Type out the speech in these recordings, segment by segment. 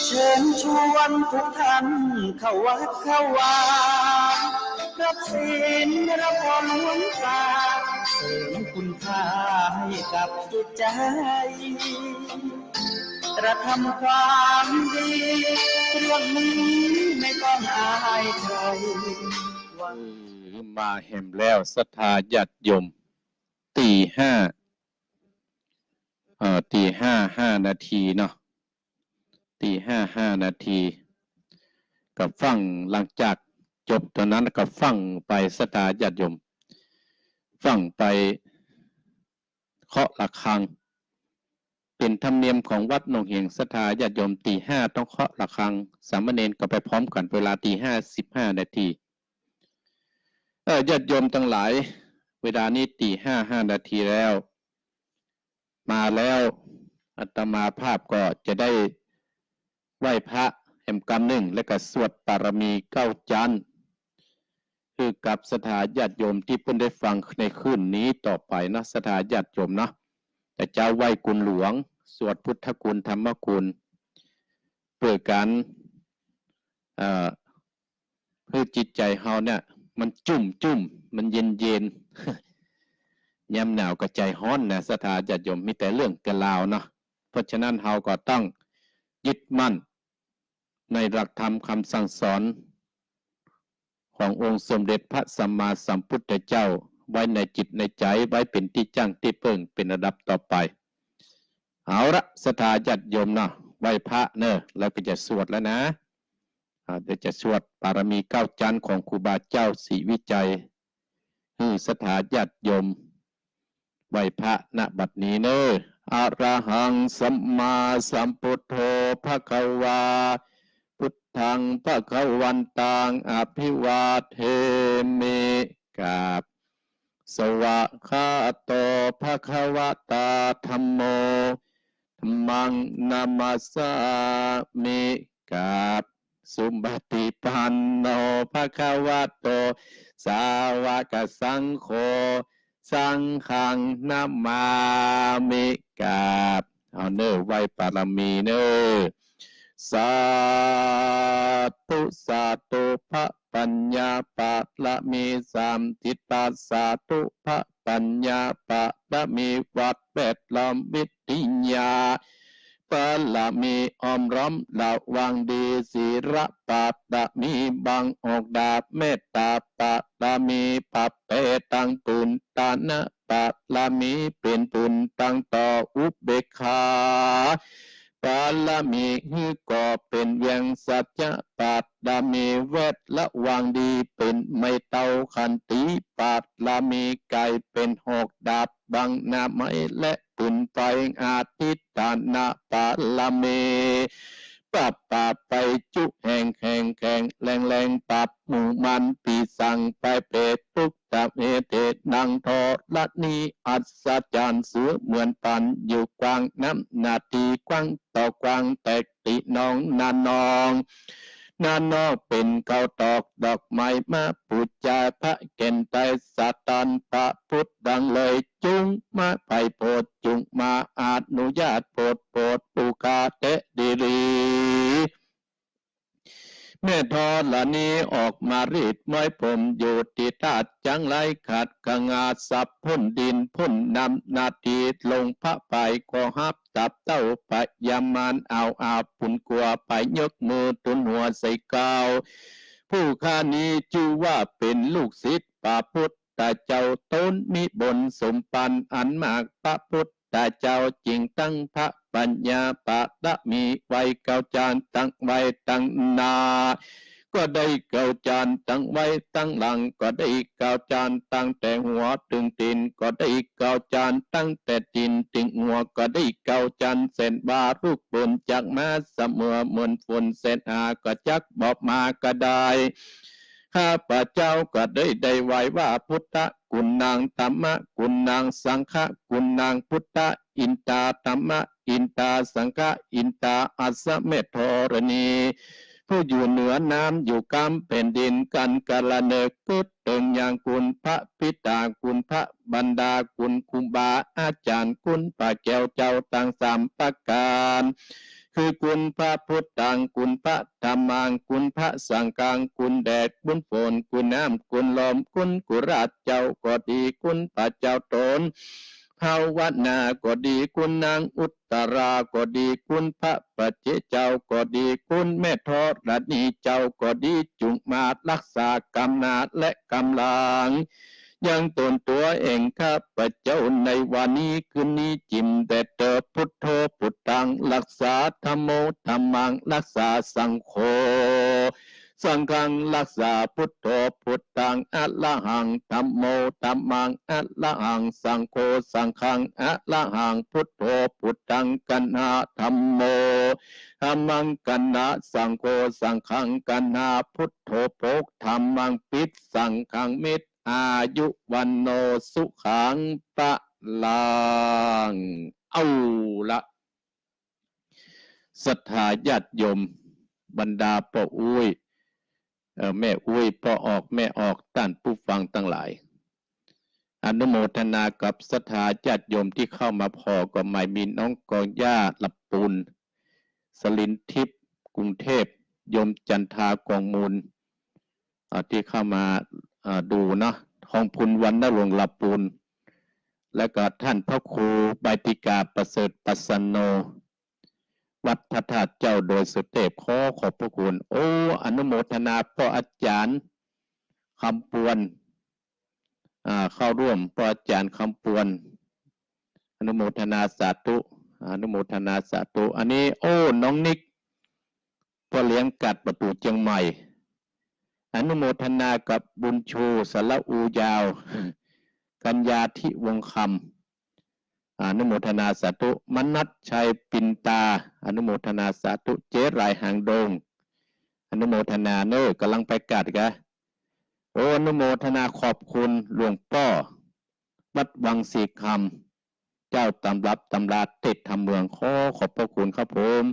เชิญชวนทุกท่านเข้าวัดเข้าวารับศีลรับพรหลวงตาเสริมคุณค่าให้กับจิตใจกระทำความดีเรื่องนี้ไม่ต้องอายใครมาแห่มแล้วศรัทธาญาติโยมตีห้า5 นาทีเนาะตีห้านาทีกับฟังหลังจากจบตอนนั้นก็ฟังไปศรัทธาญาติโยมฟังไปเคาะระฆังเป็นธรรมเนียมของวัดหนองเหียงศรัทธาญาติโยมตีห้าต้องเคาะระฆังสามเณรก็ไปพร้อมกันเวลาตี5 15 นาทีญาติโยมทั้งหลายเวลานี้ตี5 นาทีแล้วมาแล้วอาตมาภาพก็จะได้ไหว้พระแห่งกรรมหนึ่งและก็สวดปารมี9 จันทร์คือกับศรัทธาญาติโยมที่เพิ่นได้ฟังในคืนนี้ต่อไปนะศรัทธาญาติโยมนะแต่เจ้าไหว้กุลหลวงสวดพุทธคุณธรรมคุณเพื่อการเพื่อจิตใจเฮาเนี่ยมันจุ่มมันเย็นยามหนาวก็ใจร้อนนะศรัทธาญาติโยมมีแต่เรื่องกะลาวเนาะเพราะฉะนั้นเฮาก็ต้องยึดมั่นในหลักธรรมคำสั่งสอนขององค์สมเด็จพระสัมมาสัมพุทธเจ้าไว้ในจิตในใจไว้เป็นที่จั่งที่เพิ่งเป็นระดับต่อไปเอาละศรัทธาญาติโยมเนาะไหว้พระเนอะแล้วก็จะสวดแล้วนะเดี๋ยวจะสวดปารมี9 จันทร์ของครูบาเจ้าศรีวิจัยศรัทธาญาติโยมไหว้พระณบัดนี้เนอะอะระหังสัมมาสัมพุทโธภควาพุทธังภควันตังอภิวาเทมิกราบสวะคาโตภควตาธัมโมธัมมังนามัสสามิกราบสุปฏิปันโนภควโตสาวกสังโฆสังฆังนามามิกราบเอาเนอไหว้ปารมีเนอสาธุพระปัญญาปะละมีสามทิฏฐาสาธุพระปัญญาปะละมีวัดแวดล้อมวิทยาปะละมีอมร้อมละวังดีศีระปะละมีบังออกดาบเมตตาปะละมีปัปเปตังตุนตานะปะละมีเป็นปุนตังต่ออุเบกขาปาลามีฮือก่อเป็นเวียงสัจจะปาดามีเวทละวางดีเป็นไม่เต้าขันตีปาดลามีไก่เป็นหอกดาบบังนาไม้และตุนไฟอาทิตตานาปาลามีปาไปจุแห่งแรงปับหมู่มันปีสั่งไปเปรตทุกตะเมเตนังทอละนีอัศจรรย์เสือเหมือนปันอยู่กวางน้ำนาทีกว้างต่อกวางแตกติน้องนานองเป็นเกาตอกดอกไม้มาปูจาพระเก่นไตสัตันพระพุทธดังเลยจุงมาไปโปรดจุงมาอนุญาตโปรดปูกาเตดิรีแม่ทอละนี้ออกมารีดม้อยผมอยู่ติตาจังไรขัดกงาสับพ่นดินพ่นนำนาทีลงพระไปก็ฮับจับเต้าไปยามานเอาอาปุ่นกลัวไปยกมือตุนหัวใส่กาวผู้ข้านี้ชื่อว่าเป็นลูกศิษย์พระพุทธเจ้าต้นมิบนสมปันอันมากพระพุทธเจ้าจริงตั้งพระปัญญาปะละมีไว้เก้าจานตั้งไว้ตั้งนาก็ได้เก้าจานตั้งไว้ตั้งหลังก็ได้เก้าจานตั้งแต่หัวถึงตีนก็ได้เก้าจานตั้งแต่ตีนถึงหัวก็ได้เก้าจานเส้นบารุกบนจากมาเสมอเหมือนฝนเส้นอาก็จักบอกมาก็ได้ข้าพระเจ้าก็ได้ไหว้ว่าพุทธกุณนางธรรมะกุณนางสังฆกุณนางพุทธอินตาธรรมะอินตาสังฆอินตาอัสสะเมธรณี ผู้อยู่เหนือน้ำอยู่กลางแผ่นดินกันกาลเนกกึดเติงอย่างคุณพระพิตาคุณพระบรรดาคุณคุบาอาจารย์คุณป่าแก้วเจ้าต่างสามประการคือคุณพระพุทธังคุณพระธรรมังคุณพระสังฆังคุณแดดคุณฝนคุณน้ำคุณลมคุณกุราชเจ้าก็ดีคุณพระเจ้าตนภาวนาก็ดีคุณนางอุตราก็ดีคุณพระปัจเจเจ้าก็ดีคุณแม่ทอดรัตนีเจ้าก็ดีจุงมารักษากำนาจและกำลังยังตนตัวเองข้าพเจ้าในวันนี้คืนนี้จิมแต่เตอพุทโธพุทธังรักษาธัมโมธัมมังรักษาสังโฆสังฆังรักษาพุทโธพุทธังอะระหังธัมโมธัมมังอะระหังสังโฆสังฆังอะระหังพุทโธพุทธังกันหาธัมโมธัมมังกันหาสังโฆสังฆังกันหาพุทโธโภคธัมมังปิดสังฆังมิตรอายุวันโนสุขังปะลังเอาละศรัทธาญาติโยมบรรดาพ่ออุ้ยแม่อุ้ยพ่อออกแม่ออกท่านผู้ฟังทั้งหลายอนุโมทนากับศรัทธาญาติโยมที่เข้ามาพอก็ไม่มีน้องกอย่าลับปูนสลินทิพย์กรุงเทพโยมจันทากองมูลที่เข้ามาดูเนาะทองพุนวันนรงค์ลับปูนและก็ท่านพระครูใบติกาประเสริฐปัสสโนวัดพระธาตุเจ้าโดยสุเทพขอขอบพระคุณโอ้อนุโมทนาพ่ออาจารย์คำปวนเข้าร่วมพ่ออาจารย์คำปวนอนุโมทนาสาธุอนุโมทนาสาธุอันนี้โอ้น้องนิกพ่อเลี้ยงกัดประตูเชียงใหม่อนุโมทนากับบุญชูสระอูยาวกัญญาทิวงคำอนุโมทนาสาธุมนัสชัยปินตาอนุโมทนาสาธุเจรายหางดงอนุโมทนาเนอกำลังไปกัดกะโอ้อนุโมทนาขอบคุณหลวงพ่อวัดวังสีคำเจ้าตำรับตำราติดทำเมืองขอบพระคุณครับผม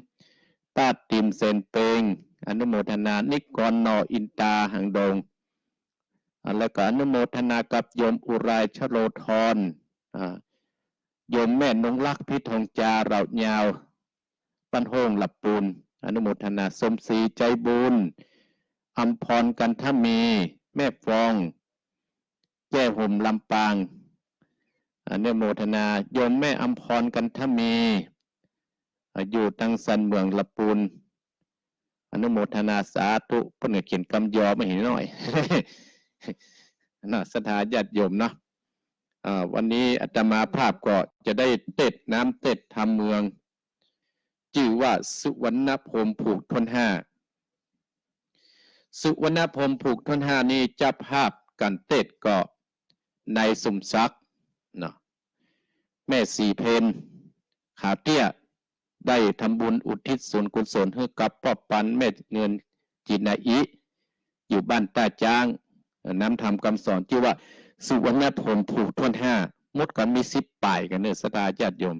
ตาติมเซนเปงอนุโมทนานิกรนออินตาหางดงแล้วก็อนุโมทนากับโยมอุไรชโลธรโยมแม่นงลักษ์พิทองจาเรายาวปันโฮงหลับปูนอนุโมทนาสมศรีใจบุญอัมพรกันทมีแม่ฟองแจ้ห่มลำปางอนุโมทนาโยมแม่อัมพรกันทมีอยู่ตั้งสันเมืองหลับปูนอนุโมทนาสาธุเพิ่นก็เขียนกำยอมาเห็นหน่อยน่าศรัทธาญาติโยมเนาะวันนี้อาตมาภาพก็จะได้เต็ดน้ำเต็ดทำเมืองชื่อว่าสุวรรณพรหมผูกทนห้าสุวรรณพรหมผูกทนห้านี้เจ้าภาพกันเต็ดก็ในสมศักดิ์เนาะแม่สีเพนขาเตี้ยได้ทำบุญอุทิศส่วนกุศลให้กับพ่อปันแม่เงินจินาอิอยู่บ้านตาจ้างน้ำทำคำสอนที่ว่าสุวรรณพรหมผูกทวนห้ามดกันมี10ป่ายกันเนื้อสตาญาติโยม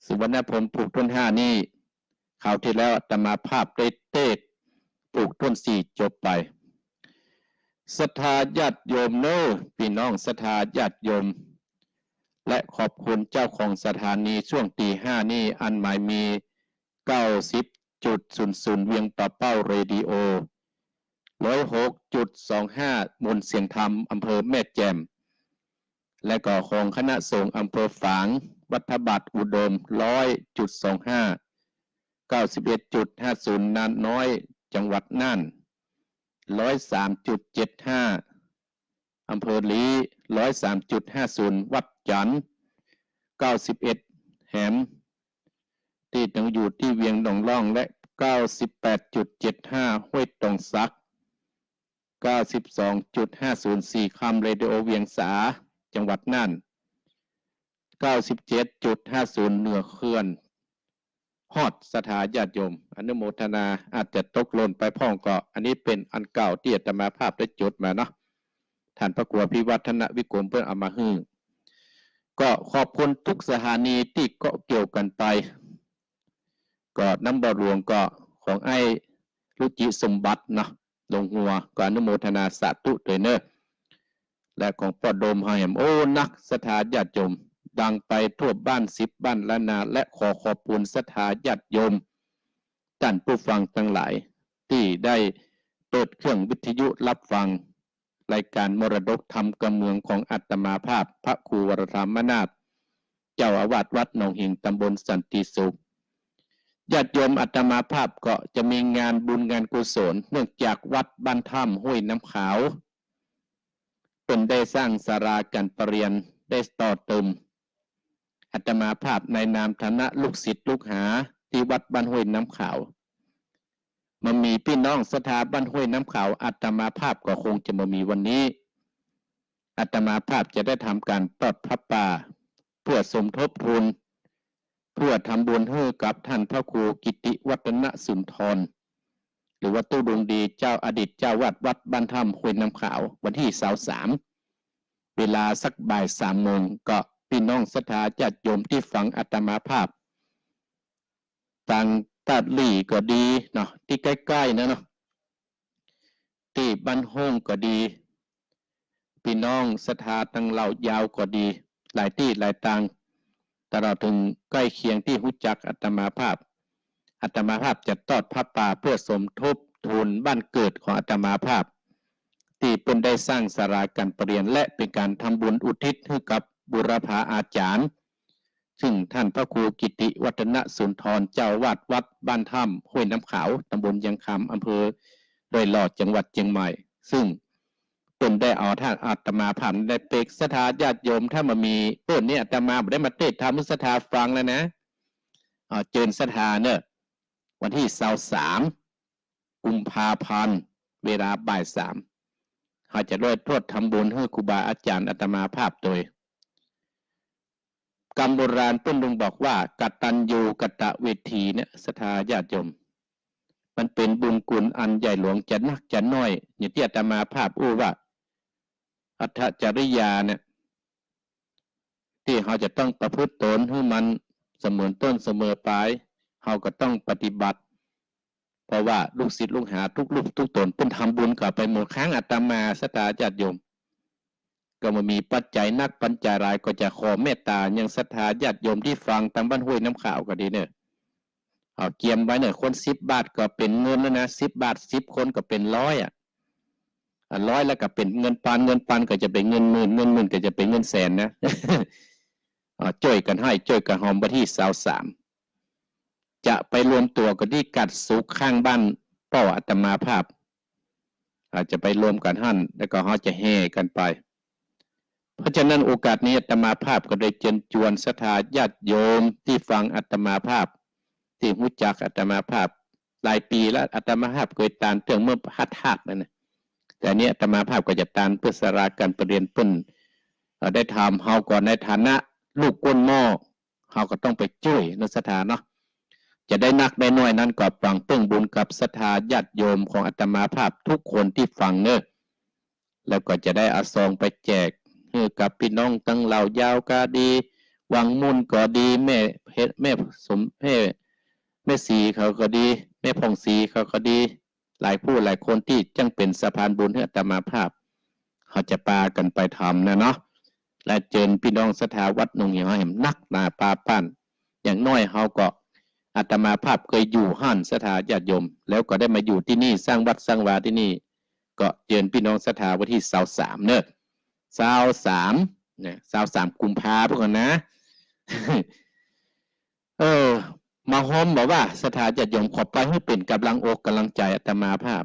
สุวรรณพรหมผูกทวนห้านี่ข่าวที่แล้วอาตมาภาพได้เทศปลูกต้น4จบไปศรัทธาญาติโยมเน้อพี่น้องศรัทธาญาติโยมและขอบคุณเจ้าของสถานีช่วงตี5นี่อันหมายมี 90.00 เวียงป่าเป้าเรดิโอ106.25 มนเสียงธรรมอำเภอแม่แจ่มและก็ของคณะสงฆ์อำเภอฝางวัดบัตรอุดม 100.25 91.50 นานน้อยจังหวัดน่าน 103.75 อำเภอลี 103.50 วัดจันทร์ 91 แหมที่ตั้งอยู่ที่เวียงหนองล่องและ 98.75 ห้วยตองซัก 92.504 คำเรดิโอเวียงสาจังหวัดน่าน 97.50 เหนือเขื่อนฮอดสถาญาติโยมอนุโมทนาอาจจะตกหล่นไปพ่องก็อันนี้เป็นอันเก่าที่อาตมาภาพได้จดมาเนาะท่านพระครูพิวัฒนวิกรมเพื่อนเอามาฮื้อก็ขอบคุณทุกสถานีที่เกาะเกี่ยวกันไปก็น้ำบ่อหลวงก็ของไอ้ รุจิสมบัติเนาะลงหัวก็อนุโมทนาสาธุด้วยเนอะและของพ่อโดมเฮาแหมโอ้นักศรัทธาญาติโยมดังไปทั่วบ้าน10บ้านละนาและขอขอบคุณศรัทธาญาติโยมท่านผู้ฟังทั้งหลายที่ได้เปิดเครื่องวิทยุรับฟังรายการมรดกธรรมกำเมืองของอาตมาภาพพระครูวรธรรมนาถเจ้าอาวาสวัดหนองหินตำบลสันติสุขญาติโยมอาตมาภาพก็จะมีงานบุญงานกุศลเนื่องจากวัดบ้านถ้ำห้วยน้ำขาวเป็นได้สร้างศาลาการประเรียนได้ต่อเติมอาตมาภาพในนามฐานะลูกศิษย์ลูกหาที่วัดบ้านห้วยน้ำขาวมันมีพี่น้องศรัทธาบ้านห้วยน้ำขาวอาตมาภาพก็คงจะมามีวันนี้อาตมาภาพจะได้ทำการทอดพระป่าเพื่อสมทบทุนเพื่อทำบุญให้กับท่านพระครูกิติวัฒนสุนทรหรือว่าตู้ดวงดีเจ้าอดีตเจ้าวัดวัดบ้านถ้ำห้วยน้ำขาววันที่23เวลาสักบ่าย3 โมงก็พี่น้องศรัทธาญาติโยมที่ฟังอาตมาภาพต่างตาดลี่ก็ดีเนาะที่ใกล้ๆนะเนาะที่บ้านห้องก็ดีพี่น้องศรัทธาตั้งเหล่ายาวก็ดีหลายที่หลายต่างตลอดถึงใกล้เคียงที่รู้จักอาตมาภาพอาตมาภาพจะทอดพระป่าเพื่อสมทบทุนบ้านเกิดของอาตมาภาพที่เป็นได้สร้างศาลาการประเรียนและเป็นการทำบุญอุทิศให้กับบุรพาอาจารย์ซึ่งท่านพระครูกิติวัฒนสุนทรเจ้าวาดวัดบ้านถ้ำห้วยน้ำขาวตำบลยังคำอำเภอดอยหลอดจังหวัดเชียงใหม่ซึ่งเป็นได้เอาท่านอาตมาผ่านได้เปกศรัทธาญาติโยมถ้ามามีเปิ้นเนี่ยอาตมาได้มาเทศธรรมศรัทธาฟังแล้วนะเจิญศรัทธาเนี่ยวันที่23 กุมภาพันธ์เวลาบ่าย 3เขาจะด้วยโทษทำบุญให้ครูบาอาจารย์อาตมาภาพโดยกรรมโบราณเปิ้นลงบอกว่ากตัญญูกตเวทีเนี่ยศรัทธาญาติโยมมันเป็นบุญกุลอันใหญ่หลวงจะนักจะน้อยอย่างที่อาตมาภาพอู้ว่าอัตถจริยาเนี่ยที่เขาจะต้องประพฤติตนให้มันเสมอต้นเสมอปลายเขาก็ต้องปฏิบัติเพราะว่าลูกศิษย์ลูกหาทุกรูปทุกตนเป็นทำบุญกับไปหมดครั้งอาตมาศรัทธาญาติโยมก็มามีปัจจัยนักปัจจัยรายก็จะขอเมตตายังศรัทธาญาติโยมที่ฟังทางบ้านห้วยน้ำขาวก็ดีเนี่ยเอาเกียมไว้เนี่ยคน10 บาทก็เป็นเงินแล้วนะ10 บาท10 คนก็เป็น100100แล้วก็เป็นเงินปันก็จะเป็นเงินหมื่นเงินหมื่นก็จะเป็นเงินแสนนะช่วยกันให้ช่วยกันหอมวันที่23จะไปรวมตัวกันที่กัดสุขข้างบ้านป้ออาตมาภาพอาจจะไปรวมกันหั่นแล้วก็เขาจะแห่กันไปเพราะฉะนั้นโอกาสนี้อาตมาภาพก็ได้เชิญชวนศรัทธาญาติโยมที่ฟังอาตมาภาพที่รู้จักอาตมาภาพหลายปีแล้วอาตมาภาพเคยตานเรื่องเมื่อหัดนั่นนะแต่เนี้ยอาตมาภาพก็จะตานเพื่อศาลาการประเรียนเปิ้นได้ทำเฮาก่อนในฐานะลูกก้นหม้อเฮาก็ต้องไปช่วยนักศรัทธาเนาะจะได้นักได้น้อยนั้นก็ฟังเพิ่งบุญกับศรัทธาญาติโยมของอาตมาภาพทุกคนที่ฟังเนอะแล้วก็จะได้เอาซองไปแจกให้กับพี่น้องตั้งเหล่ายาวก็ดีวังมุ่นก็ดีแม่เพชรแม่สมแม่สีเขาก็ดีแม่พองสีเขาก็ดีหลายผู้หลายคนที่จังเป็นสะพานบุญให้อาตมาภาพเขาจะปากันไปทำนะเนาะและเจิญพี่น้องศรัทธาวัดหนองหินเห็นนักหนาปาปั้นอย่างน้อยเขาก็อาตมาภาพเคยอยู่ห้านศรัทธาญาติโยมแล้วก็ได้มาอยู่ที่นี่สร้างวัดสร้างวาที่นี่ก็เจิญพี่น้องศรัทธาวันที่23เนอะ23เนี่ย23 กุมภาพันธ์พวกกันนะมาโฮมบอกว่าศรัทธาญาติโยมขอไปให้เป็นกำลังอกกำลังใจอาตมาภาพ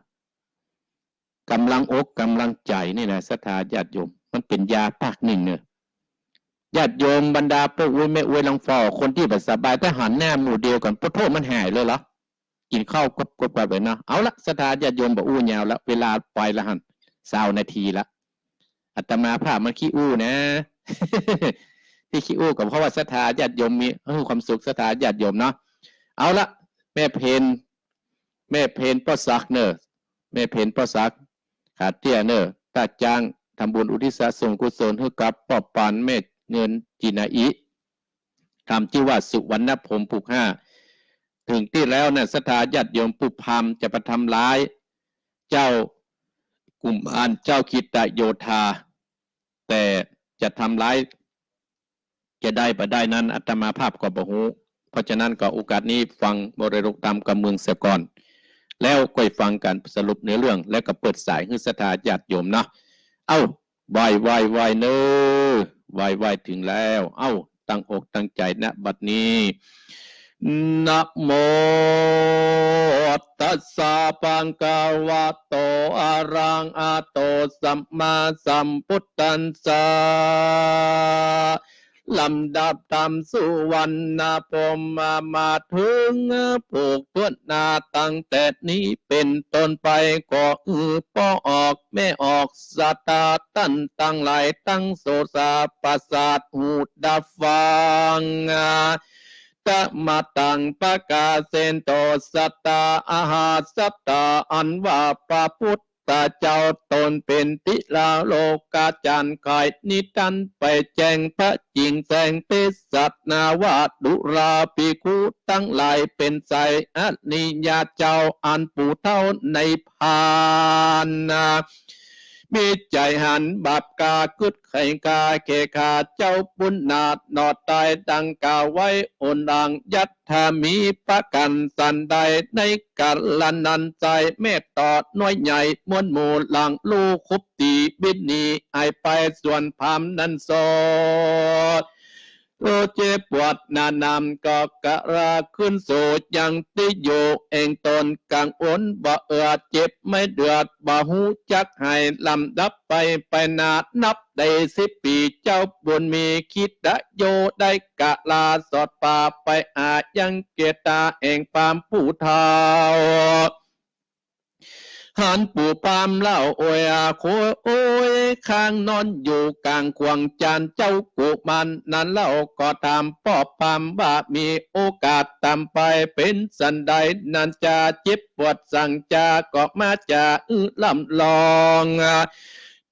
กำลังอกกำลังใจนี่นะศรัทธาญาติโยมมันเป็นยาปากหนึ่งเนี่ยญาติโยมบรรดาพ่ออุ้ยแม่อุ้ยลังฟอคนที่แบบสบายแต่หันหน้าหมู่เดียวกันพระโทษมันหายเลยเหรอกินข้าวกบไปนะเอาละศรัทธาญาติโยมบอกอู้ยาวแล้วเวลาไปละหัน20 นาทีละอาตมาภาพมันขี้อู้นะที่ขี้อู้กับเพราะว่าศรัทธาญาติโยมมีความสุขศรัทธาญาติโยมเนาะเอาละแม่เพนป้อซักเนอแม่เพนป้อซักขาเตี้ยเนอตาจางทำบุญอุทิศส่งกุศลให้กับปอบปานเมธเงินจินาอิทำชื่อว่าสุวรรณพรหมผูก5 ถึงที่แล้วเนี่ยศรัทธาญาติโยมผู้พามจะประทำร้ายเจ้ากลุ่มอันเจ้าคิตโยธาแต่จะทำร้ายจะได้บ่ได้นั้นอาตมาภาพก็บ่ฮู้เพราะฉะนั้นก็โอกาสนี้ฟังบริรุกตามกับเมืองเสียก่อนแล้วก็ฟังกันสรุปเนื้อเรื่องแล้วก็เปิดสายให้ศรัทธาญาติโยมเนาะเอ้าไหวเนอไหวถึงแล้วเอ้าตั้งอกตั้งใจณบัดนี้นะโมตัสสะภะคะวะโตอะระหะโตสัมมาสัมพุทธัสสะลำดับตามสุวรรณพรหมมาถึงผูกทวดนาตั้งแต่นี้เป็นต้นไปก็พ่อออกแม่ออกสัตตาตั้นตั้งหลายตั้งโสสาประสาทหูดับฟังตะมาตังปะกาเซนโตสัตตาอาหาสัตตาอันว่าพระพุทธเจ้าตนเป็นติลาโลกาจันไขนิทันไปแจ้งพระจริงแสงเปสัตนาวาดุราภิกขุตั้งหลายเป็นใจอนิญาเจ้าอันปู่เท่าในพานนามีใจหันบาปกากึดไข่กาเกคาเจ้าปุณนาดนอดตายดังกล่าวไว้อนดังยัตถามีประกันสันใดในกัลนันใจเมตตอดน้อยใหญ่มวลหมู่หลังลูกคุบตีบินนีไอไปส่วนพามนันโซโอเจ็บปวดนานำก็กะราขึ้นโสดยังติโยเองตนกังอ้นบ่เอือเจ็บไม่เดือดบ่หูจักให้ลำดับไปนานับได้10 ปีเจ้าบุญมีคิดะโยได้กะลาสอดป่าไปอายังเกตาเองปามผู้เทาหันปู่ปามเล่าโอยอาโคโอยข้างนอนอยู่กลางควงจานเจ้ากุมันนั้นเล่าก็ตามป้อปามว่ามีโอกาสตามไปเป็นสันใดนันจะเจ็บปวดสั่งจาก็มาจะลำลอง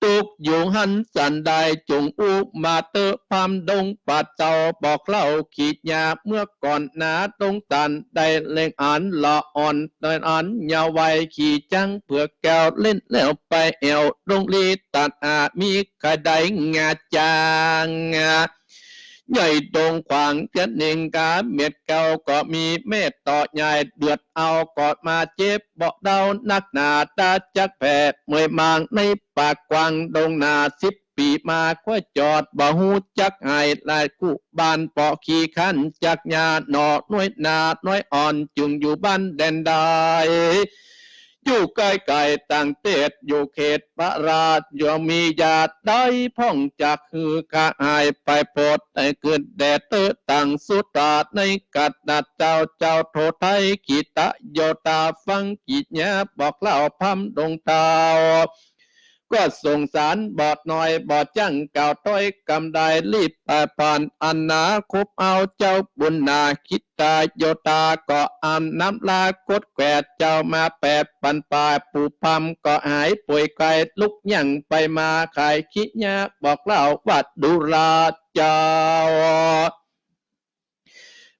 ตุกอยู่หันสันใดจงอุมาเตอพามดงปัดเจ้าบอกเล่าขีดยาเมื่อก่อนนาตรงตันได้เล่งอันละอ่อนเดินอันยาวไวขี่จังเผือกแก้วเล่นแล้วไปแอวดงลีตัดมีกระไดงาจางใหญ่ตรงขวางเจ็ดหนึ่งกาเม็ดเก่าก็มีเมตต่อใหญ่เดือดเอากอดมาเจ็บเบาเดานักหนาตาจักแผลเมื่อยมางในปากกวางดงนา10 ปีมาค่อยจอดบ่หูจักหายลายกุบานปอขี่ขันจักยาหนอน้อยนาน้อยอ่อนจึงอยู่บ้านแดนใดอยู่ใกล้ๆต่างเตศอยู่เขตพระราชย่อมมีญาติได้พ่องจากคือกะหายไปโพดได้เกิดแดดเตอต่างสุตาในกัดนัดเจ้าโทไทยกิตะโยตาฟังกิจเนี้ยบอกเล่าพัมดงเตาก็ส่งสารบอดหน่อยบอดจังเก่าต้อยกำได้รีบผ่านอันนาคุบเอาเจ้าบุญนาคิดตาโยตาก็อำน้ำลากดแกวดเจ้ามาแปดปันปลายปูพัมก็หายป่วยไกลลุกยังไปมาขายคิดเนี้ยบอกเล่าวัดดุราเจ้า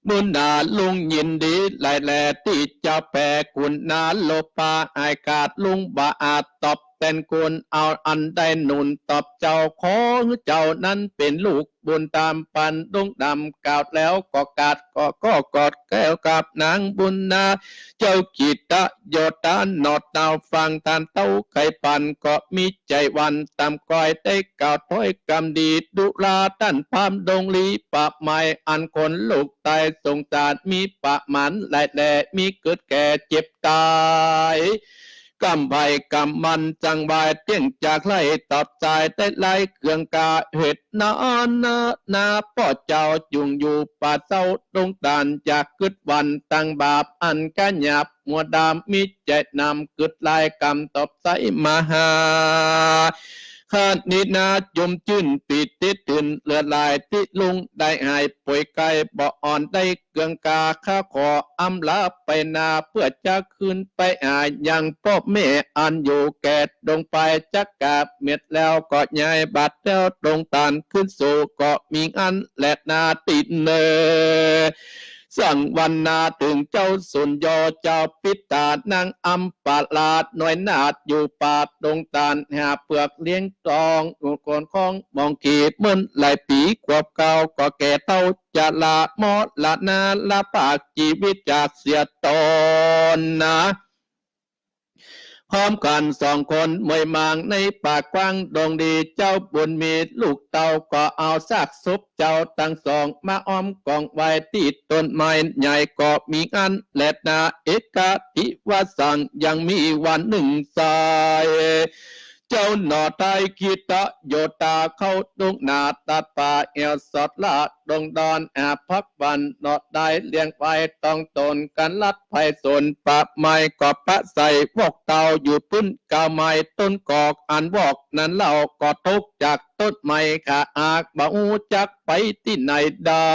มุนาลุงยินดีหลายแหล่ที่เจ้าแปรกุณนาโลปาอากาศลุงบาอาจตอบเป็นกุลเอาอันได้หนุนตอบเจ้าของเจ้านั้นเป็นลูกบุญตามปันดงดำกล่าวแล้วก็กาดก็กอดแก้วกับนางบุญนาเจ้ากิตะโยตานนอดดาวฟังทานเต้าไข่ปันก็มีใจวันตามก้อยได้กล่าวถ้อยกำดีดุลาท่านพามดงลีปะไม้อันคนลูกตายสงสารมีปะหมันหลายแหล่มีเกิดแก่เจ็บตายกำใบกำมันจังใบเตี้ยงจากไล่ตอบใจได้ไล่เครื่องกาเห็ดนาพ่อเจ้าจุงอยู่ป่าเศร้าตรงตานจากกึดวันตั้งบาปอันกันหยาบมัวดามมิใจนำกึดไล่กำตอบใจมหาข้านินาจมจื้นปิดติดตื่นเลือดลายติลุงได้หายป่วยไกลบ่อ่อนได้เกืองกาข้าขออำลาไปนาเพื่อจะคืนไปยังพ่อแม่อันอยู่แก่ดงไปจักกาบเม็ดแล้วก็ย้ายบัดแล้วตรงตานขึ้นสู่ก็มีอันแหลกนาติดเน สั่งวันนาถึงเจ้าสุนยอเจ้าปิตานางอัมปาลาดหน่วยนาดอยู่ป่าดงตาลหาเปลือกเลี้ยงตองอุกรของมองขีดมื่นหลายปีกว่าเก่าก็แก่เท่าจะละมอดละนาละปากชีวิตจากเสียตอนนะพร้อมกันสองคนมวยมางในป่ากว้างดงดีเจ้าบุญมีลูกเต่าก็เอาซากศพเจ้าทั้งสองมาอ้อมกองไว้ที่ต้นไม้ใหญ่ก็มีอันแลดนาเอกทิวสังยังมีวันหนึ่งสายเจ้าหนอไทยคิตะโยตาเข้าดงนาตัดป่าเอวสดละดงดอนอาพักวันหนอได้เลี้ยงไปต้องตนกันลัดไผ่สนปะไม้ก็ปะใส่พวกเต่าอยู่พื้นกาไม้ต้นกอกอันวอกนั้นเล่าก็ทุกจากต้นไม้ขาอากบ่หูจักไปที่ไหนได้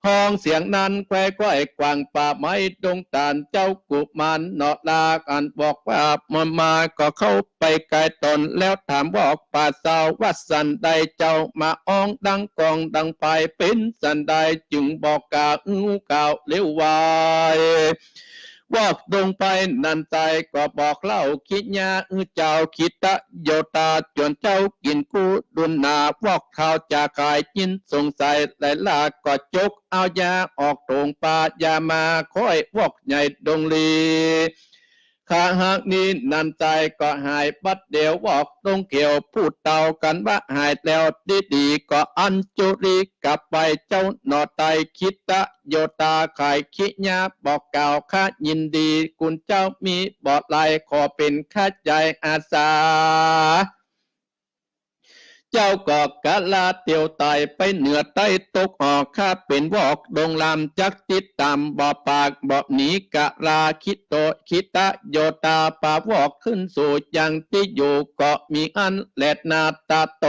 ห้องเสียงนั้นแควกว้กวางป่าไม้ดงตาลเจ้ากุมารเนาะลากันบอกว่ามันมาก็เข้าไปไกลตนแล้วถามบอกป่าสาวว่าสันใดเจ้ามาอ้องดังกองดังไปเป็นสันใดจึงบอกกาอูกล่าวเลี้ยววายบอกตรงไปนันใจก็บอกเล่าคิดยาเจ้าคิดตะโยตาจนเจ้ากินกูดุนนาบอกข่าวจากกายจินสงสัยหลายลาก็จกเอายาออกตรงป่ายามาค่อยวอกใหญ่ดงลีข้าหากนี้นันใจก็หายบัดเดียวบอกตรงเกี่ยวพูดเต่ากันว่าหายแล้วดีก็อันจุรีกลับไปเจ้าหนอไตคิดตะโยตาขายขิญาบอกกล่าวข้ายินดีคุณเจ้ามีบอดลายขอเป็นข้าใจอาสาเจ้าก็กะลาเตียวไตไปเหนือใต้ตกออกข้าเป็นวอกดงลำจักติดตามบ่อปากบ่อหนีกะลาคิดโตคิตะโยตาปาวอกขึ้นสู่ยังที่อยู่ก็มีอันแลดนาตาโต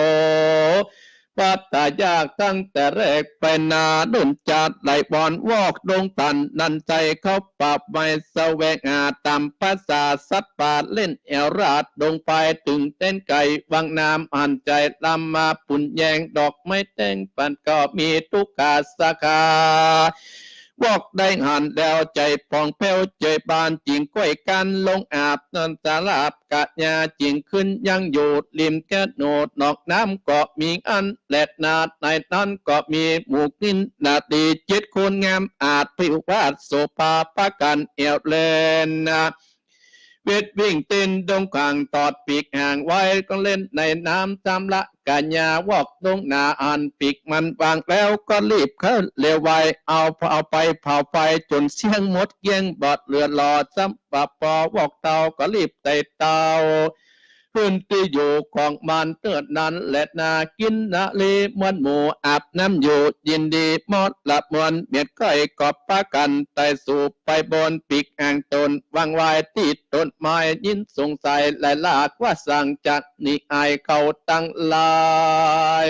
ปัตตายากตั้งแต่แรกไปนาดุนจัดไหลบอนวอกดงตันนันใจเขาปรับไม่แสวงหาตามภาษาสัตว์ป่าเล่นแอวราดดงไปถึงเต้นไก่วังน้ำอันใจลำมาปุ่นแยงดอกไม้เต้งปันก็มีทุกกาสาขาวอกได้หันแล้วใจปองแผ้วใจบานจิงก้อยกันลงอาบนันตาลาบกะยาจิงขึ้นยังอยู่ริมแก้โนดนอกน้ำก็มีอันแหลดนาดในนั้นก็มีหมูกินนาดีจิตคนงามอาจพิวาสโสภาปะกันเอวเลนนะเวทวิ่งเต้นดงกลางตอดปีกห่างไว้ก็เล่นในน้ำจำละกัญญาวอกดงนาอันปีกมันวางแล้วก็รีบเข้าเร็วไวเอาไปเผาไฟจนเสียงหมดเกี้ยงบอดเลือดหลอดซ้ำปะปอวอกเตาก็รีบไต่เตาพื้นที่อยู่ของมันเตือนนั้นและนากินนาลีมวนหมูอาบน้ำอยู่ยินดีมอดหลับมวนเมียดก้อยกอบปะกันไต่สู่ไปบนปีกอ่างตนวางไว้ที่ต้นไม้ยินสงสัยหลายลากว่าสั่งจัดนิอายเขาตั้งลาย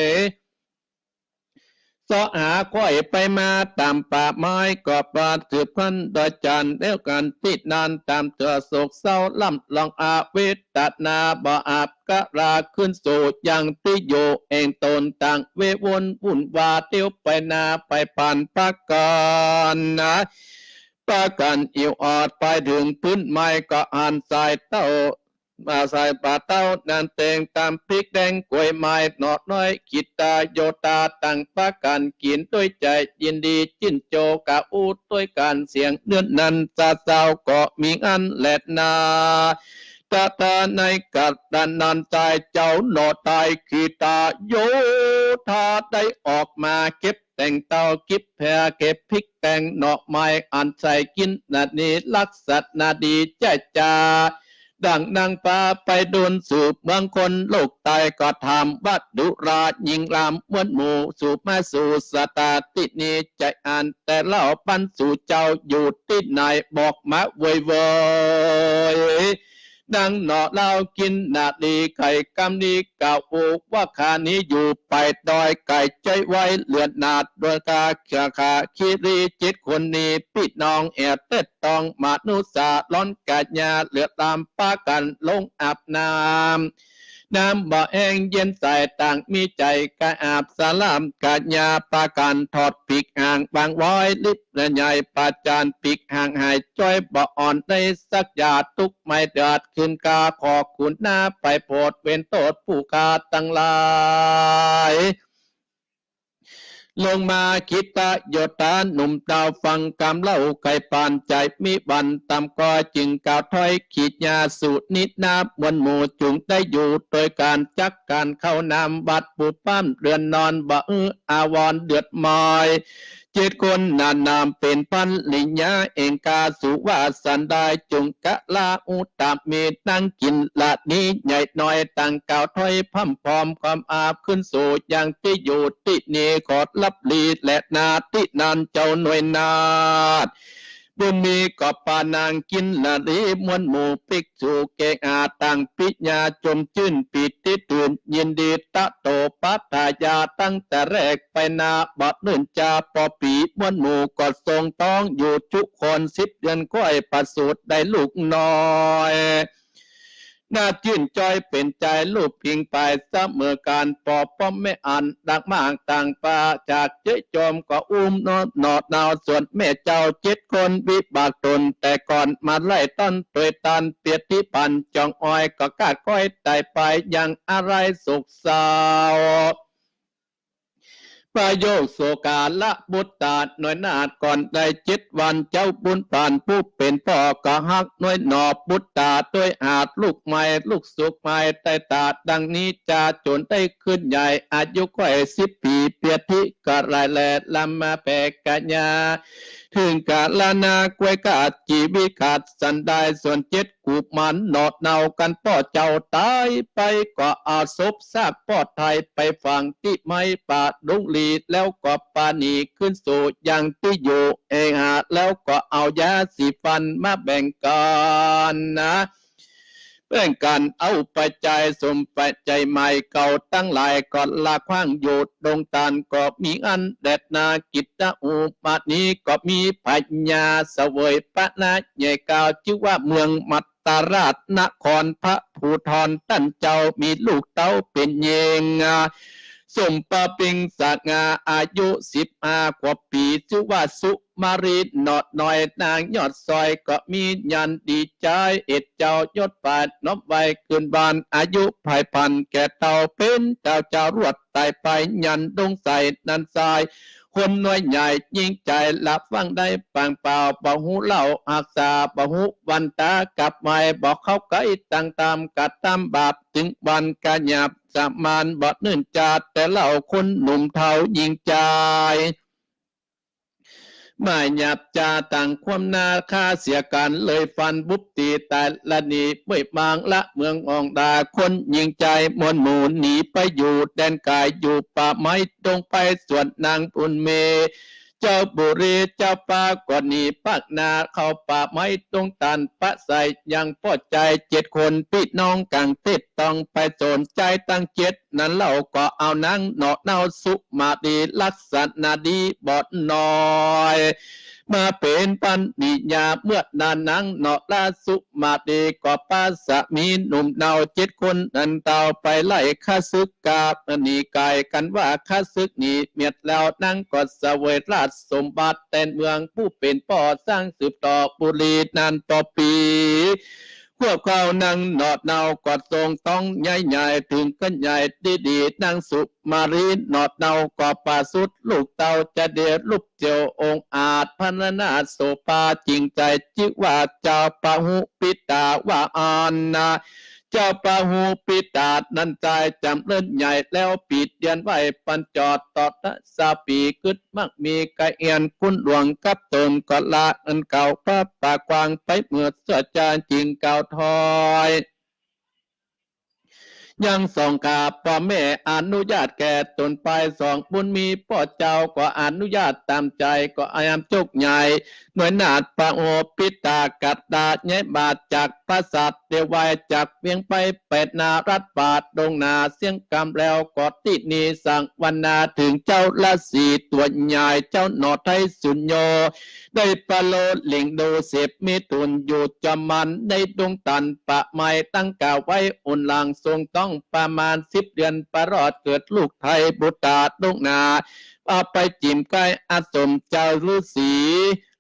สอหาค่อยไปมาตามป่าไม้ก็ปาดสืบพันโดยจันแล้วกันติดนานตามเถื่อโศกเศร้าล่ำลองอาเวตนาบ่อาบกะราขึ้นสู่ยังที่อยู่เองตนต่างเววนวุ่นวาเตียวไปนาไปผ่านปากกันนะปากันอิวออดไปถึงพื้นไม้ก็อ่านสายเต้ามาใส่ปลาเต้านันเตงตามพริกแดงกล้วยไม้หนอดน้อยกิตาโยตาตั้งปากันกินด้วยใจยินดีจิ้นโจกะอูดด้วยการเสียงเนื้อนันซาเศร้าก็มีอันแหลดนาตาตาในกัดดันนันใจเจ้าหนอตายขีตาโยธาได้ออกมาเก็บแต่งเต้ากิบแพรเก็บพริกแต่งหนอกไม้อันใส่กินนานี้ลักษณะดีใจจ้าดังนางฟ้าไปโดนสูบเมืองคนโลกตายก็ทำวัดดุรายิงลำมวนหมู่สูบมาสู่สตาตินี้ใจอ่านแต่เล่าปันสู่เจ้าอยู่ที่ไหนบอกมาเว่ยดังหนอเล่ากินนาดีไข่กำนี้กล่าวโอกว่าขานี้อยู่ไปดอยไก่ใจไว้เลือดนาดโดยกาเขียขาคิรีจิตคนนี้พี่น้องแอบเต็ดตองมนุษย์ล้อนกาญญาเลือดตามป้ากันลงอาบน้ำ น้ำบ่อแองเย็นใสต่างมีใจกะอาบสลามกะญาปากันถอดปีกห่างบางว้อยลิบและใหญ่ปาจานปีกห่างหายจ้อยบ่อ่อนได้สักหยาดทุกไม่เดือดขึ้นกาขอคุณหน้าไปโปรดเว้นโทษผู้กาตั้งหลายลงมาคิดตะโยตาหนุ่มดาวฟังกำเล่าไก่ปานใจมีบันตามกอจึงกล่าวถ้อยขีดยาสูตรนิดนาบมวลหมู่จุงได้อยู่โดยการจักการเข้านำบัดปูปั้มเรือนนอนบ่อาวรเดือดมอยเจ็ดคนนานามเป็นพันลิญญาเองกาสุวาสันได้จุงกะลาอุตามีนั่งกินละนี้ใหญ่น้อยตั้งเก่าถ้อยพัมพร้อมความอาบขึ้นสู่อย่างที่อยู่ที่นี่ขอรับลีและนาที่นานเจ้าหน่วยนาดบุญมีก็ปานางกินละลีมวลหมู่ปิกสู่เกอาต่างปิญาจมจื่นปิติตื่นยินดีตะโตปัตตายาตั้งแต่แรกไปนาบอดเนื่นจาปอปีมวลหมู่ก็ทรงต้องอยู่จุคน10 เดือนก้อยประสูติได้ลูกน้อยน่าชื่นจอยเป็นใจลูกพิงไปเสมอการปอป้อมไม่อันดักมากต่างป่าจากเจ๊จอมก็นอดนาวส่วนแม่เจ้า7 คนวิบากตนแต่ก่อนมาไล่ต้นโดยตันเปียที่ปันจองอ้อยก็กาดก้อยไต่ไปยังอะไรสุขสาวประโยคโสกาละบุตรตาหน่อยนาดก่อนได้7 วันเจ้าบุญปานผู้เป็นพ่อก็ฮักหน่อยหนอบบุตรตาด้วยอาจลูกใหม่ลูกสุขใหม่แต่ตาดังนี้จะจนได้ขึ้นใหญ่อายุก็10 ปีเปียทิกะไรแลลำมาแปกกัญญาถึงกาลานากวยกาดจีวิขาดสันได้ส่วน7 กูบมันหนอดเนากันพ่อเจ้าตายไปก็อาศพซากพ่อไทยไปฝังที่ไม้ป่าดงลีแล้วก็ปานีขึ้นสู่ยังที่อยู่เองหาแล้วก็เอายาสีฟันมาแบ่งกันนะแบ่งกันเอาปัจจัยสมปัจจัยใหม่เก่าตั้งหลายก่อนลาขว้างโยดดงตานก็มีอันเด็ดนากิตาอุปานี้ก็มีปัญญาเสวยปะนะใหญ่กาวชื่อว่าเมืองมัตตาราชนครพระภูธรตั้นเจ้ามีลูกเต้าเป็นเยงสมปะปิงสางาอายุ15 กว่าปีชื่อว่าสุมารีหนอดหน่อยนางยอดซอยก็มียันดีใจเอ็ดเจ้ายศปาดน้อมไว้คืนบานอายุภายพันแก่เต่าเป็นเจ้าจารวดตายไปยันดงใสนันทรายคนน้อยใหญ่ยิ่งใจหลับฟังได้ปังเปล่าบ่หูเล่าอักษาบ่หูวันตากับไม่บอกเขาไกตั้งตามกัดตามบาปถึงวันกะหยาบสมานบ่เนื่นจาดแต่เล่าคนหนุ่มเทายิงใจไม่หยับจาต่างความนาค่าเสียกันเลยฟันบุบตีแต่ละนีไม่บางละเมืองอองดาคนยิงใจมวลหมู่หนีไปอยู่แดนกายอยู่ป่าไม้ตรงไปส่วนนางปุนเมเจ้าบุรีเจ้าป่าก่อนหนีปักนาเข้าป่าไม้ตรงตันปะใส่ยังพอใจ7 คนพี่น้องกังติดต้องไปสนใจตั้ง7นั้นเล่าก็เอานางหนอเนาสุมาดีลักษณะดีบอดน้อยมาเป็นปัญญาเมื่อนานนังเนาะลาสุมาดีก็ปาสะมีหนุ่มเนา7 คนนันเตาไปไล่ข้าศึกกาบนีกายกันว่าข้าศึกนี้เมียดแล้วนั่งก็เสวยราชสมบัติแต่เมืองผู้เป็นป่อสร้างสืบต่อบุรีนานต่อปีพวกเขานั่งนอดเนากอดทรงต้องใหญ่ๆถึงกันใหญ่ดีๆนั่งสุมารีนอดเนากอดป่าสุดลูกเต่าจะเดือดลูกเจียวองอาจพรรณนาโสภาจริงใจจิว่าเจ้าปะหุปิตาว่าอ่านนะเจ้าปะหูปิดาดนันใจจำเลิ่นใหญ่แล้วปิดเดียนไว้ปันจอดต่อตะสาปีกึดมักมีกะเอียนคุณหลวงกับตนก็ละอันเก่าพระปากวางไปเมื่อเสื้อจานจริงเก่าทอยยังส่องกาพ่อแม่อนุญาตแก่ตนไป2 บุญมีพ่อเจ้าก็อนุญาตตามใจก็อายามจุกใหญ่หน่วยนาดปะโอปิตากัดดาแยบาดจาก ประสาทเดวายจากเวียงไปเป็ดนารัดบาทดงนาเสียงกำแล้วกอดตินีสั่งวันนาถึงเจ้าละสีตัวใหญ่เจ้าหนอไทยสุญโยได้ปะโลดลิงดูเสพมีตุนอยู่จำมันได้ดงตันปะไม้ตั้งกาไว้อุ่นหลังทรงต้องประมาณ10 เดือนประรอดเกิดลูกไทยบุตรดงนาเอาไปจิ้มใกล้อาสมเจ้าฤาษี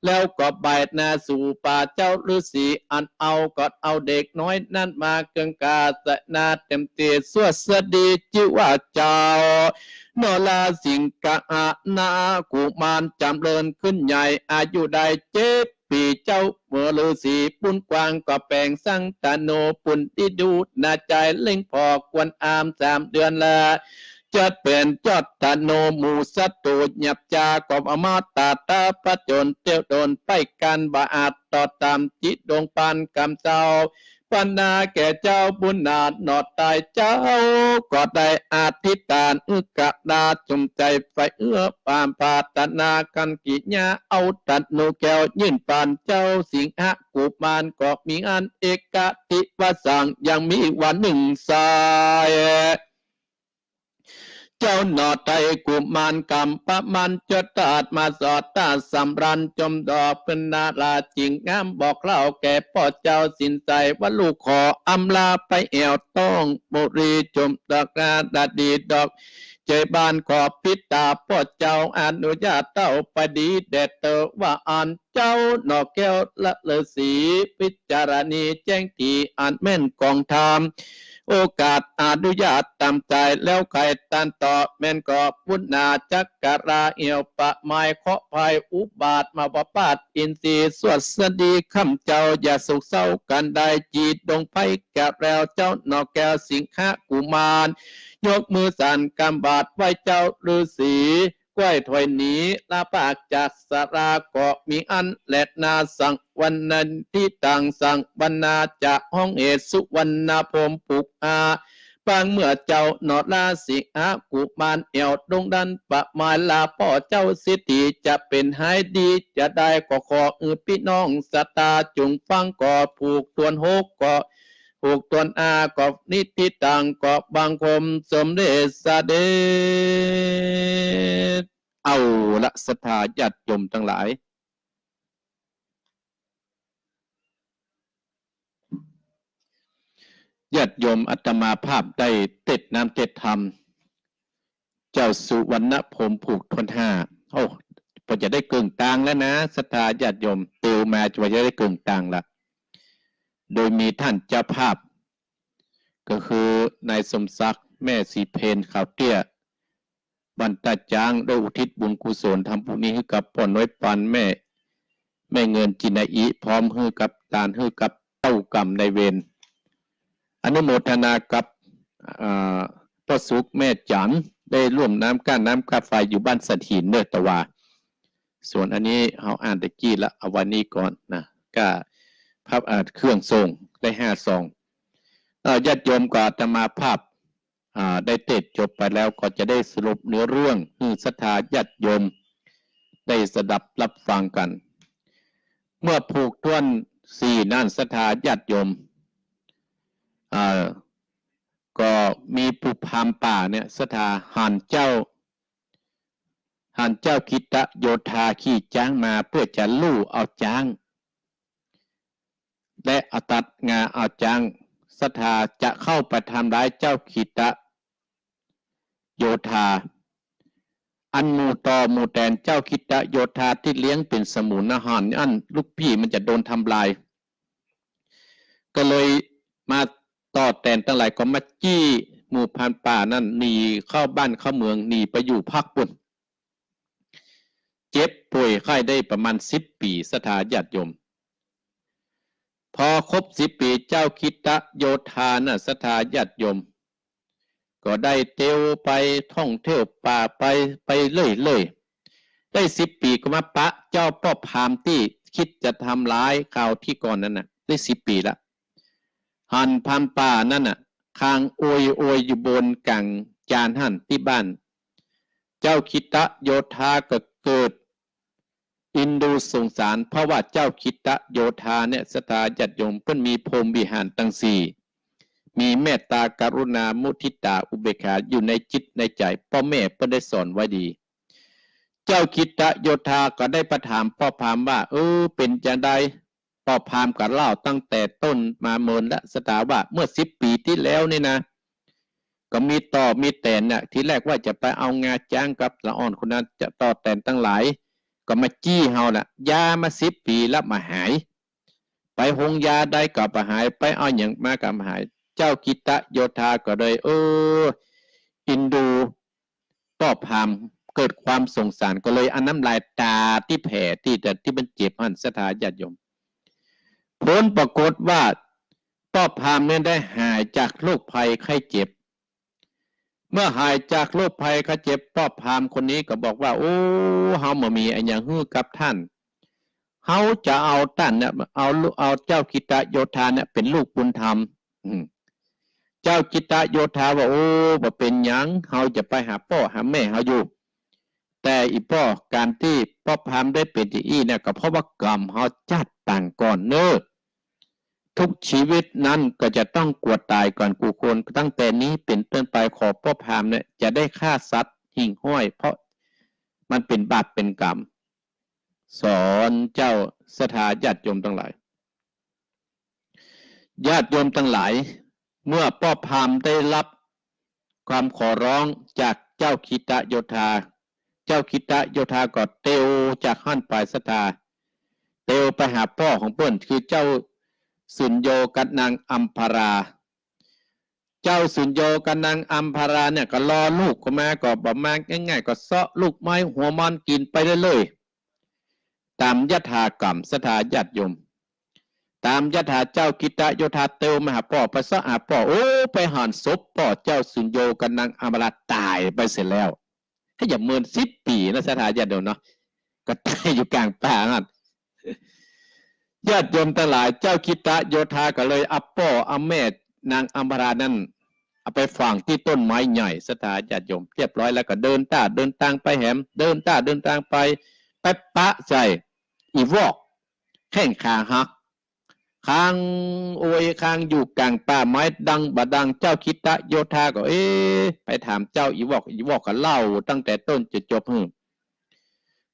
แล้วก็บายนาสู่ป่าเจ้าฤาษีอันเอากอดเอาเด็กน้อยนั้นมาเกิงกาสนาเต็มเตียสวดสดีจิว่าเจ้านอลาสิงกะอานากุมารจำเริญขึ้นใหญ่อายุได้7 ปีเจ้าเมื่อฤาษีปุ้นกวางก็แปลงสังตาโนปุนที่ดูนาใจเล่งพอกวนอาม3 เดือนละจัดเป็นจอดตาโนมูสัตตูหยับจากอบอมาตาตาปะจนเตียวโดนไปกันบาอาจต่อตามจิตดวงปันกำเจ้าปัญนาแก่เจ้าบุญนาหนอดตายเจ้าก็ได้อาธิตานกะดาจุมใจไฟปามปาตนากันกิญาเอาตัดนูแก้วยื่นปานเจ้าสิงหะกุมารก็มีอันเอกติวสังยังมีวันหนึ่งสายเจ้าหนอไตกุมารกำปะมันจดตาดมาสอดตาสำรันจมดอกเป็นนาลาจิงงามบอกเล่าแก่พ่อเจ้าสินใจว่าลูกขออำลาไปแอวต้องบุรีจมดอกนาดาดีดอกเจบานขอพิตาพ่อเจ้าอนุญาตเต้าปดีเดดเตอว่าอ่านเจ้าหนอแก้วละเลสีพิจารณีแจ้งทีอ่านแม่นกองธรรมโอกาสอนุญาตตามใจแล้วใครตันต่อแม่นก็พุทนาจักกราเอียวปะไม้เคาะภัยอุบาทมาปปาดอินทรีสวดสดีคำเจ้าอย่าสุขเศร้ากันได้จีดดงไพแก่แล้วเจ้าหนอแก้วสิงหะกุมารยกมือสั่นกำบาดไว้เจ้าฤาษีกล้วยถอยหนีลาปากจากสาราก็มีอันแลดนาสังวันนันที่ต่างสังบรรณาจากห้องเอสุวรรณพรมปุกอาปางเมื่อเจ้าหนอลาสิงหะกุมารเอวดงดันปะมาลาพ่อเจ้าสิทธิจะเป็นหายดีจะได้ก็ขอพี่น้องสตาจุงฟังก่อผูกตวนหกก่อผูกตวนอากอบนิติตังกอบบางคมสมเด็จสเด็จเอาละศรัทธาญาติโยมทั้งหลายญาติโยมอาตมาภาพได้เต็ดน้ำเต็ดธรรมเจ้าสุวรรณพรหมผูกทนห้าโอ้พอจะได้กึ่งต่างแล้วนะศรัทธาญาติโยมติวมาจะได้กึ่งต่างละโดยมีท่านเจ้าภาพก็คือนายสมศักดิ์แม่สีเพนขาวเตี้ยบรรตาจางได้อุทิศบุญกุศลทำบุญนี้ให้กับพ่อน้อยปันแม่เงินจินาอิพร้อมให้กับตานให้กับเต้ากรรมในเวรอนุโมทนากับพ่อสุขแม่จันได้ร่วมน้ำก้านน้ำกาไฟอยู่บ้านสัตหินเนื้อตะวาส่วนอันนี้เราอ่านตะกี้ละเอาวันนี้ก่อนนะก็ภาพเครื่องทรงได้5 ซองญาติโยมก็อาตมาภาพได้เทศจบไปแล้วก็จะได้สรุปเนื้อเรื่องให้ศรัทธาญาติโยมได้สดับรับฟังกันเมื่อผูกท้วน4นั่นศรัทธาญาติโยมก็มีผู้พามป่าเนี่ยศรัทธาหันเจ้าคิตะโยธาขี่จ้างมาเพื่อจะลู่เอาจ้างและเอาตัดงาเอาจ้างศรัทธาจะเข้าไปทำร้ายเจ้าคิตะโยธาอันหมู่ต่อหมู่แตนเจ้าคิตะโยธาที่เลี้ยงเป็นสมุนอาหารอันลูกพี่มันจะโดนทำลายก็เลยมาต่อแตนทั้งหลายก็มาจี้หมู่พันป่านั่นหนีเข้าบ้านเข้าเมืองหนีไปอยู่ภาคปุ่นเจ็บป่วยไข้ได้ประมาณ10 ปีศรัทธาญาติโยมพอครบ10 ปีเจ้าคิตะโยธานะศรัทธาญาติโยมก็ได้เที่ยวไปท่องเที่ยวป่าไปเรื่อยได้10 ปีก็มาปะเจ้าพ่อพามที่คิดจะทำร้ายข่าวที่ก่อนนั้นน่ะได้10 ปีละหันพามป่านั่นน่ะคางโอยอยู่บนกังจานหั่นที่บ้านเจ้าคิตะโยธาก็เกิด อินดูสงสารเพราะว่าเจ้าคิตโยธาเนี่ยศรัทธาญาติโยมเพิ่นมีพรหมวิหารตั้งสี่มีเมตตากรุณามุทิตาอุเบกขาอยู่ในจิตในใจพ่อแม่เพิ่นได้สอนไว้ดีเจ้าคิตโยธาก็ได้ประถามพ่อพราหมณ์ว่าเป็นจังไดพ่อพราหมณ์ก็เล่าตั้งแต่ต้นมาเมินและศรัทธาว่าเมื่อ10 ปีที่แล้วนี่นะก็มีต่อมีแตนเนี่ยทีแรกว่าจะไปเอางาจ้างกับละอ่อนคนนั้นจะต่อแตนตั้งหลายก็มาจี้เฮาน่ะยามา10 ปีแล้วมาหายไปหงยาได้ก็มาหายไปเอาอย่างมากับหายเจ้ากิตโยธาก็เลยอินดูพ่อพราหมณ์เกิดความสงสารก็เลยเอาน้ำลายตาที่แผลที่มันเจ็บหันศรัทธาญาติโยมผลปรากฏว่าพ่อพราหมณ์เนี่ยได้หายจากโรคภัยไข้เจ็บเมื่อหายจากโรคภัยไข้เจ็บพ่อพราหมณ์คนนี้ก็บอกว่าเฮาบ่มีอันหยังฮื้อกับท่านเฮาจะเอาท่านเนี่ยเอาเจ้ากิตโยธาเนี่ยเป็นลูกบุญธรรมเจ้ากิตโยธาว่าบ่เป็นหยังเฮาจะไปหาพ่อหาแม่เฮาอยู่แต่อีพ่อการที่พ่อพราหมณ์ได้เป็นอย่างนี้เนี่ยก็เพราะว่ากรรมเฮาจัดต่างก่อนเน้อทุกชีวิตนั้นก็จะต้องกลัวตายก่อนกูคนตั้งแต่นี้เป็นต้นไปขอพ่อพราหมณ์เนี่ยจะได้ฆ่าสัตว์หิ่งห้อยเพราะมันเป็นบาปเป็นกรรมสอนเจ้าศรัทธาญาติโยมทั้งหลายญาติโยมทั้งหลายเมื่อพ่อพราหมณ์ได้รับความขอร้องจากเจ้าคิตโยธาเจ้าคิตโยธาก็เตวจากหั่นไปศรัทธาเตวไปหาพ่อของเปิ้นคือเจ้าสุญโยกับนางอัมพาราเจ้าสุญโยกับนางอัมพาราเนี่ยก็รอลูกก็มาก็บ่มาง่ายๆก็เซาะลูกไม้หัวมันกินไปเลยตามยถากรรมศรัทธาญาติโยมตามยถาเจ้ากิตโยธาเตวมาหาพ่อไปเสาะหาพ่อไปหันศพพ่อเจ้าสุญโยกับนางอัมพาราตายไปเสร็จแล้วให้อย่าเมิน10 ปีนะศรัทธาญาติโยมเนาะก็ตายอยู่กลางป่านั่นญาติโยมทั้งหลายเจ้าคิตโยธาก็เลยเอาพ่อเอาแม่นางอัมพารานั้นเอาไปฝังที่ต้นไม้ใหญ่ศรัทธาญาติโยมเรียบร้อยแล้วก็เดินทางไปแหมเดินทางไปปะใจอีวอกแข้งขาหักค้างค้างอยู่กลางป่าไม้ดังบะดังเจ้าคิตโยธาก็ไปถามเจ้าอีวอกก็เล่าตั้งแต่ต้นจนจบ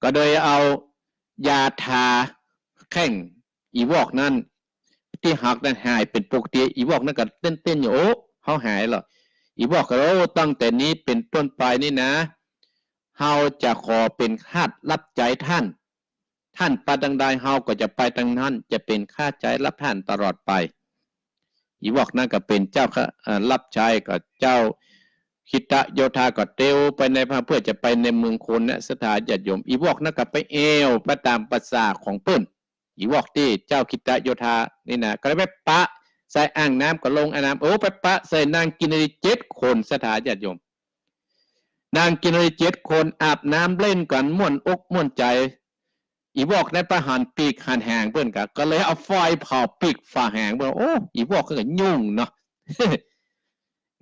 ก็โดยเอายาทาแข้งอีวอกนั้นที่หักนั้นหายเป็นปกติอีวอกนั้นก็เต้นอยู่เขาหายหรออีวอกก็ตั้งแต่นี้เป็นต้นไปนี่นะเฮาจะขอเป็นทาสรับใจท่านไปดังใดเฮาก็จะไปดังนั้นจะเป็นข้าใจรับท่านตลอดไปอีวอกนั่นก็เป็นเจ้ารับใช้กับเจ้าคิตโยธาก็เตวไปในพระเพื่อจะไปในเมืองคนเนี่ยศรัทธาญาติโยมอีวอกนั่นก็ไปไปตามภาษาของเปิ้นอีวอกที่เจ้าคิตโยธานี่นะก็ไปปะใส่อ่างน้ำก็ลงอ่างน้ำไปปะใส่นางกินรี7 คนศรัทธาญาติโยมนางกินรี7 คนอาบน้ำเล่นกันม่วนอกม่วนใจอีวอกในประหารปีกหันแหงเพื่อนก็เลยเอาไฟเผาปีกฝ่าแหงเพื่อนอีวอกก็ยุ่งเนาะ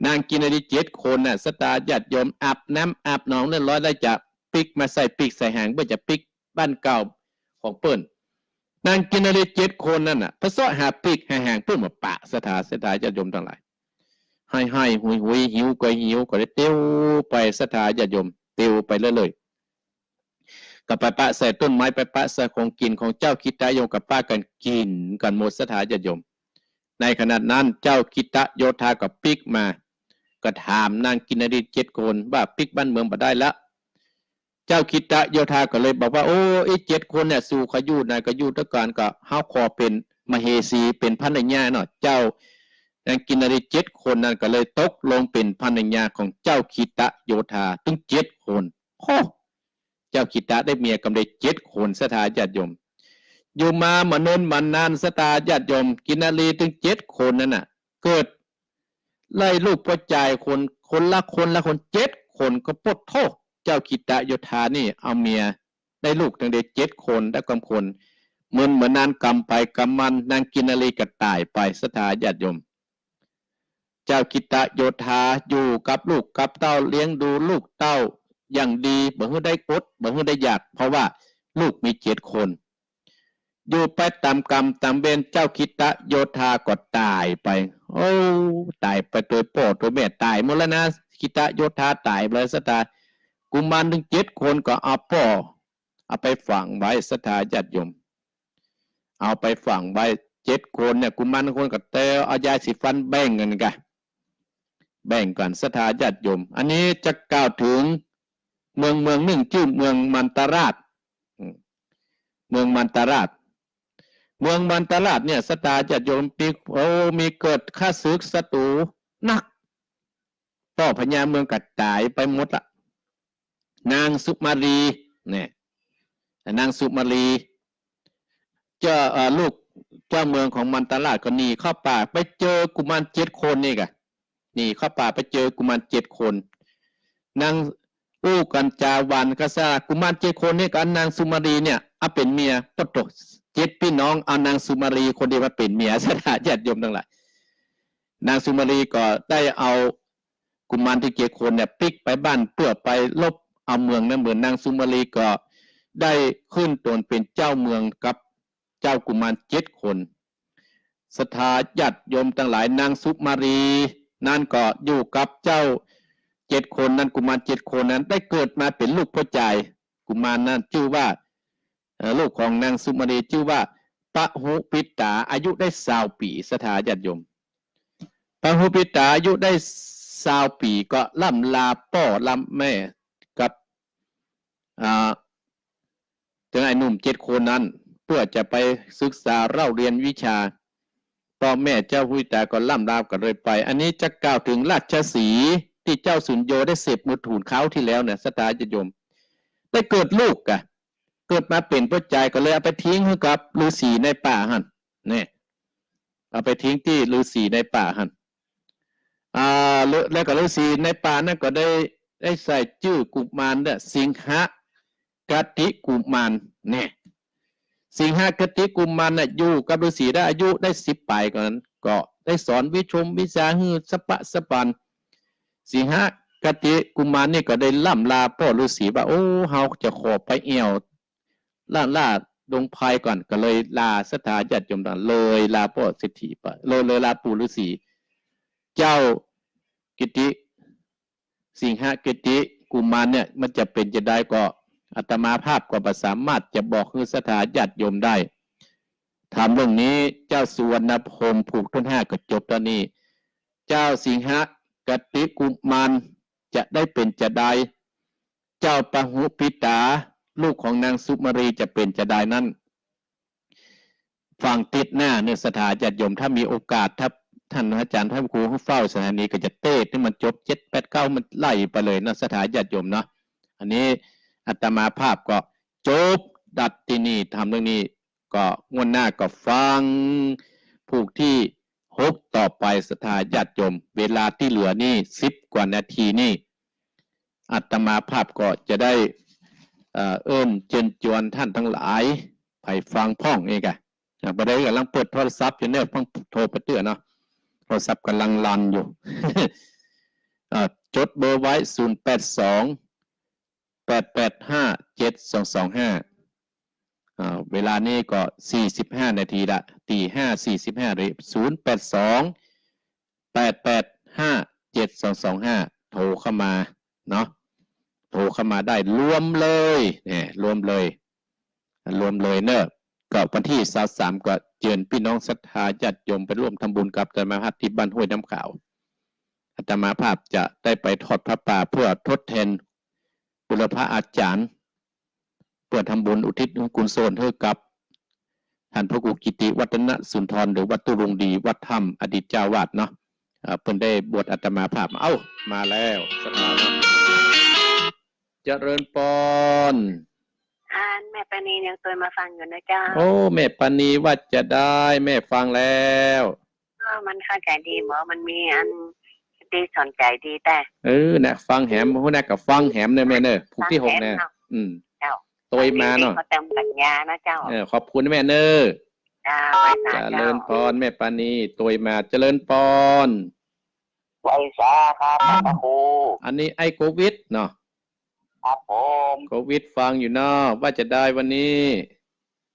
นางกินรี7 คนน่ะศรัทธาญาติโยมอาบน้ำอาบหนองเรียบร้อยแล้วจะปีกมาใส่ปีกใส่แหงเพื่อจะปีกบ้านเก่าของเปิ้นนางกินรี7 คนนั่นน่ะพระเสาะหาปีกแหงเพื่อนมาปะศรัทธาญาติโยมทั้งหลายให้หุยหิวก็เลยเตี้ยวไปศรัทธาญาติโยมเตี้ยวไปเลยกับไปปะใส่ต้นไม้ไปปะใส่ของกินของเจ้าคิตโยกับป้ากันกินกันหมดศรัทธาญาติโยมในขณะนั้นเจ้าคิตโยธากับปิกมาก็ถามนางกินรี7 คนว่าปิกบ้านเมืองบ่ได้ละเจ้าคิตโยธาก็เลยบอกว่า7 คนเนี่ยสู่ขยุนายก็อยู่ด้วยกันก็เฮาขอเป็นมเหสีเป็นภรรยาเนาะเจ้านางกินรี7 คนนั้นก็เลยตกลงเป็นภรรยาของเจ้าคิตโยธาถึง7 คนเจ้าคิตะได้เมียกำได้7 คนศรัทธาญาติโยมอยู่มามานนานศรัทธาญาติโยมกินรีถึง7 คนนั่นน่ะเกิดไล่ลูกพ่อใจคนละ7 คนก็ปดโทษเจ้าคิตโยธานี่เอาเมียได้ลูกทั้งได้7 คนได้กำคนเหมือนนานกำไปกำมันนางกินรีก็ตายไปศรัทธาญาติโยมเจ้าคิตโยธาอยู่กับลูกกับเต้าเลี้ยงดูลูกเต้าอย่างดีบ่ฮื้อได้กดบ่ฮื้อได้อยากเพราะว่า ลูกมี7 คนอยู่ไปตามกรรมตามเวรเจ้าคิตะโยธาก็ตายไปโอ้ตายไปตัวพ่อตัวแม่ตายหมดแล้วนะคิตะโยธาตายเลยสตากุมารถึง7 คนก็เอาพ่อเอาไปฝังไว้สถาญาติโยมเอาไปฝังไว้7 คนเนี่ยกุมารคนก็เตะเอายาสีฟันแบ่งกันกันแบ่งกันสถาญาติโยมอันนี้จะกล่าวถึงเมืองหนึ่งชื่อเมืองมันตราชเมืองมันตราชเมืองมันตราชเนี่ยสถาญาติโยมมีเกิดข้าศึกศัตรูนักพ่อพญาเมืองกัดตายไปหมดละนางสุมารีเนี่ยนางสุมารีเจ้าลูกเจ้าเมืองของมันตราชก็หนีเข้าป่าไปเจอกุมาร7 คนนี่กะนี่เข้าป่าไปเจอกุมาร7 คนนางอู้กันจาวันกษากุมาร7 คนนี่กับนางสุมารีเนี่ยเอาเป็นเมียปตก7 พี่น้องเอานางสุมารีคนเดียวมาเป็นเมียสถาญาติโยมทั้งหลายนางสุมารีก็ได้เอากุมารที่7 คนเนี่ยปิกไปบ้านเพื่อไปลบเอาเมืองนั้นเหมือนนางสุมารีก็ได้ขึ้นตนเป็นเจ้าเมืองกับเจ้ากุมาร7 คนสถาญาติโยมทั้งหลายนางสุมารีนั่นก็อยู่กับเจ้า7 คนนั้นกุมาร7 คนนั้นได้เกิดมาเป็นลูกพ่อใจกุมารนั้นชื่อว่าลูกของนางสุมารีชื่อว่าปะหุปิตาอายุได้20 ปีสถาญาติโยมปะหุปิตาอายุได้20 ปีก็ล่ำลาพ่อล่ำแม่กับถึงไอ้หนุ่ม7 คนนั้นเพื่อจะไปศึกษาเล่าเรียนวิชาพ่อแม่เจ้าหุยตาก็ล่ำลากันเลยไปอันนี้จะกล่าวถึงราชสีห์ที่เจ้าสุญโญได้เสพมือถูนเขาที่แล้วเนี่ยสถาญาติโยมได้เกิดลูกกะเกิดมาเป็นพ่อใจก็เลยเอาไปทิ้งให้กับฤาษีในป่าหั่นเนี่ยเอาไปทิ้งที่ฤาษีในป่าหั่นแล้วก็ฤาษีในป่านั่นก็ได้ใส่ชื่อกุมารเนี่ยสิงหกติกุมารเนี่ยสิงหกติกุมารน่ะอยู่กับฤาษีได้อายุได้10 ปีก่อนก็ได้สอนวิชาฮือสปันสิงหกติกุมารนี่ก็ได้ล่ำลาพ่อฤาษีว่าโอ้เฮาจะขอไปเอวล่าดงไพก่อนก็เลยลาสถาญาติโยมเลยลาพ่อเศรษฐีไปเลยลาปู่ฤาษีเจ้ากิติสิงหกติกุมารเนี่ยมันจะเป็นจะได้ก็อาตมาภาพก็บ่สามารถจะบอกคือสถาญาติโยมได้ถามเรื่องนี้เจ้าสุวรรณพรหมผูกต้น5ก็จบตอนนี้เจ้าสิงหกติกุมารจะได้เป็นจะได้เจ้าปหุปิตาลูกของนางสุมารีจะเป็นจะได้นั้นฟังติดหน้าเนี่ยสถาญาติโยมถ้ามีโอกาสถ้าท่านอาจารย์ท่านครูผู้เฝ้าสถานีก็จะเต้ที่มันจบ7 8 9มันไล่ไปเลยนะสถาญาติโยมเนาะอันนี้อาตมาภาพก็จบดัดที่นี่ทำเรื่องนี้ก็งวดหน้าก็ฟังผูกที่6ต่อไปสถาญาติโยมเวลาที่เหลือนี่10 กว่านาทีนี่อาตมาภาพก็จะได้เชิญชวนท่านทั้งหลายไปฟังพ่องเองอะประเดี๋ยวกำลังเปิดโทรศัพท์อยู่เนี่ยฟังโทรไปเตือนเนาะโทรศัพท์กำลังรันอยู่ จดเบอร์ไว้0828857225เวลานี้ก็45 นาทีละตี5:45เลย0828857225โทรเข้ามาเนาะโทรเข้ามาได้รวมเลยเนี่ยรวมเลยเนอะก็วันที่23ก็เชิญพี่น้องศรัทธาญาติโยมไปร่วมทำบุญกับอาตมาภาพที่บ้านห้วยน้ำขาวอาตมาภาพจะได้ไปทอดพระป่าเพื่อทดแทนบุรพอาจารย์เพื่อทำบุญอุทิศกุศลให้กับท่านพระครูกิติวัฒนสุนทรหรือวัดตุรงดีวัดถ้ำอดีตเจ้าวาดเนาะเพิ่นได้บวชอาตมาภาพมาแล้วสถานะเจริญปอนแม่ปานียังเคยมาฟังอยู่นะเจ้าโอ้แม่ปานีว่าจะได้แม่ฟังแล้วมันเข้าใจดีหมอมันมีอันดีสนใจดีแต่นะฟังแหมหัวหน้ากับฟังแหมเนี่ยแม่เนอะผูกที่6เนี่ยเจ้าตัวมาเนาะเขาเติมปัญญานะเจ้าขอบคุณแม่เนอะเจริญพรแม่ปานีตัวมาเจริญพรไวสาครับพระครูอันนี้ไอโควิดเนาะ ครับผม โควิดฟังอยู่เนาะว่าจะได้วันนี้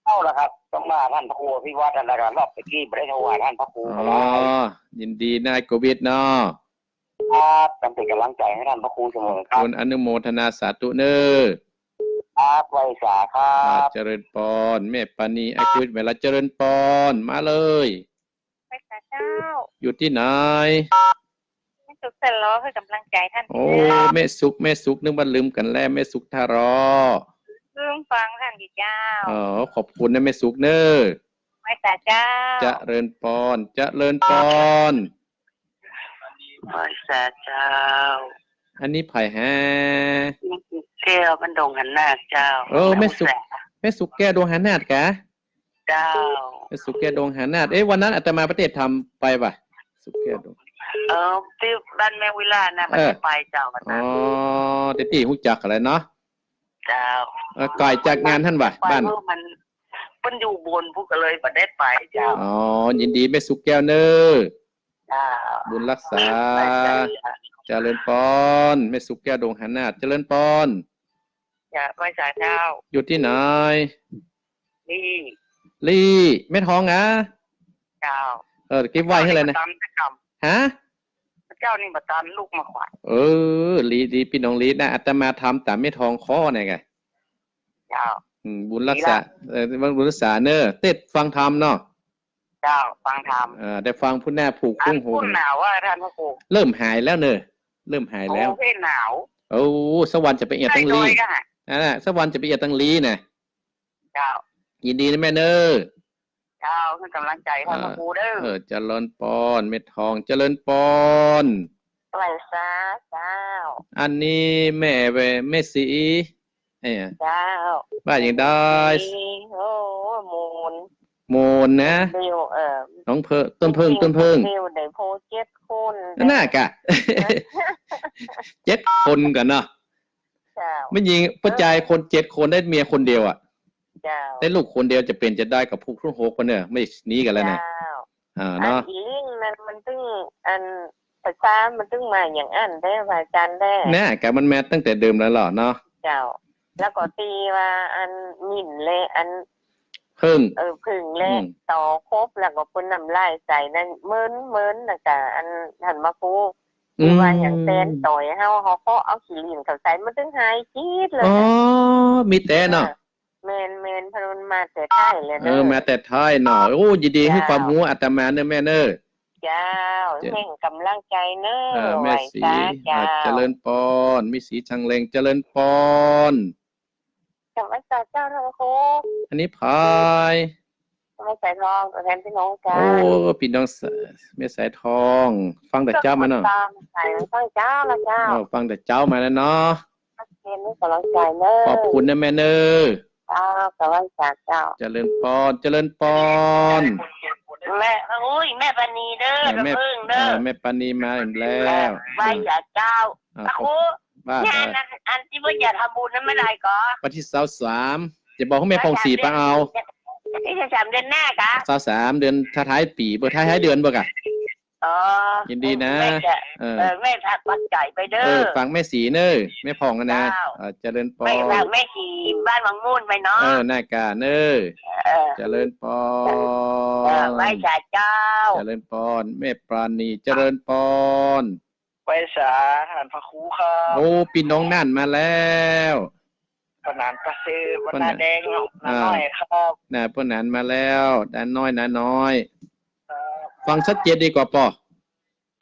เข้าแล้วครับต้องมาท่านพระครูพี่วัดอะไรกันรอบตะกี้ไม่ได้ถวายท่านพระครู อ๋ ก็ อ ได้ ยินดีนายโควิดเนาะ ครับจำเป็นกำลังใจให้ท่านพระครูเสมอครับ คุณอนุโมทนาสาธุเนอ ครับไว้สาครั เจริญปอนแม่ปานีไอ้คุยเวลาเจริญปอนมาเลย ไปสาเจ้า อยู่ที่ไหน ไม่สุขเสร็จแล้วคือกำลังใจท่าน โอ้แม่สุกนึกว่าลืมกันแล้วแม่สุกท่ารอ เรื่องฟังท่านดีเจ้า อ๋อขอบคุณนะแม่สุกเนอ ไปสาเจ้า เจริญปอนเจริญปอน ไว้สาเจ้า อันนี้ไผ่แฮ แก้วมันดงหันหน้าเจ้า แม่สุกแก้ดวงหานาดกะ เจ้า แม่สุกแก้ดวงหานาดวันนั้นอาตมาประเทศทำไปป่ะสุกแก้ดวง ที่บ้านแม่วิลานะมันจะไปเจ้าวัน อ๋ นั้ อน เด็ดที่หุจักอะไรเนาะ เจ้า ไก่จากงานท่านป่ะ ไป บ้าน เมื่อมันอยู่บนพวกก็เลยมาได้ไปเจ้า อ๋อยินดีแม่สุกแก้วเนอ เจ้า บุญรักษา ไปเจ้า เจริญปอนแม่สุกแก้วดวงหานาดเจริญปอน อย่าไปสาเจ้า อยู่ที่ไหน นี่ ลี่แม่ทองอ่ะ เจ้า เก็บไว้ให้เลยนะ ตามสักค ฮะ ำเจ้านี่มาตามลูกมาขวัญ ลีพี่น้องลีนะอาตมาทำตามแม่ทองข้อเนี่ยไง เจ้า บุญรักษาบุญรักษาเนอเต็ดฟังธรรมเนาะ เจ้าฟังธรรม ได้ฟังผู้แน่ผูก อั คุ้ น งโห พุ่นหนาวว่าท่านพระครู เริ่มหายแล้วเนอเริ่มหาย โอ้ แล้ว เพศหนาว โอ้สวรรค์จะไปเอียดตังลี ใกล้ๆกันอะ สวรรค์จะไปเอียดตังลีนะ เจ้า ยินดีนะแม่เนอ เจ้าคือกำลังใจท่านพระครูเด้อ เจริญปอนเม็ดทองเจริญปอน ไหวซาเจ้า อันนี้แม่สีเจ้า ว่าอย่างได้ โอ้มูล โมนนะ ดิวน้องต้นเพิ่ง ดิวได้โพเจ็ดคน น่ากะ 7 คนกันเนาะ เจ้า ไม่ยิงผู้ชายคน7 คนได้เมียคนเดียวอ่ะ เจ้า ได้ลูกคนเดียวจะเป็นจะได้กับพวกทุก6คนเนี่ยไม่หนีกันแล้วนะ เจ้า เนาะ อีลิงนั้นมันตึงอันภาษามันตึงมาอย่างอันได้พระอาจารย์ได้ น่ากะมันแม้ตั้งแต่เดิมแล้วเหรอเนาะ เจ้า แล้วก็ตีว่าอันหมิ่นเลยอัน เพิ่ง ผึ่งเลยต่อครบแล้วก็ปุ่นน้ำลายใส่นั่นเมินนะกะอันหันมาคูที่ว่าอย่างเต้นต่อยเฮาเขาก็เอาขี้ลิ้นเขาใส่มันตึงหายจี๊ดเลย อ๋อมีแต่เนาะ เมนพนุนมาแต่ท้ายเลยนะ แม้แต่ท้ายเนาะโอ้ยินดีให้ความรู้อาตมาเนอะแม่เนอะ เจ้าแห่งกำลังใจเนอะ แม่สี เจ้า เจริญปอนมีสีชังเลงเจริญปอน กับไอ้เจ้าทั้งโค อันนี้พาย ไม่ใส่ทองตัวแทนพี่น้องกั โอ้พี่น้องแม่สายทอง ฟังแต่เจ้ามาเนาะ ใส่ต้องเจ้าละเจ้า ฟังแต่เจ้ามาแล้วเนาะ เรียนนี่กำลังใจเนอะ ขอบคุณนะแม่เนอะ เจ้ากำลังใจเจ้า เจริญปอนเจริญปอน แม่อุ้ยแม่ปานีเด้อ แม่ ระเบิงเด้อ แม่ปานีมาอีกแล้ว ไหว้อย่าเจ้า ขอบ โอ้ บ้าน งานอันที่ว่าอย่าทำบุญนั้นไม่ได้ก็ วันที่23จะบอกให้แม่พองสีปะเอา ที่จะ3 เดือนหน้ากะ 23เดือนท้ายปีเบอร์ท้ายเดือนบ่กะ อ๋อ ยินดีนะ แม่จะ เออ แม่ทักปัจจัยไปเด้อ ฟังแม่สีเนอะแม่พองกันนะ เจ้า เจริญปอ ไม่ น ทักแม่ขี่บ้านบางมูนไปเนาะ หน้ากาเนอะ เออ เจริญปอน ไหว้จ่าเจ้า เจริญปอนแม่ปราณีเจริญปอน ไว้สาท่านพระครูครับ โอ้พี่น้องนั่นมาแล้ว ปนานประเสริฐปนาแดงเนาะน้อยครับ น่ะพวกนั้นมาแล้วด้านน้อยนะน้อย ครับ ฟังชัดเจนดีกว่าปอ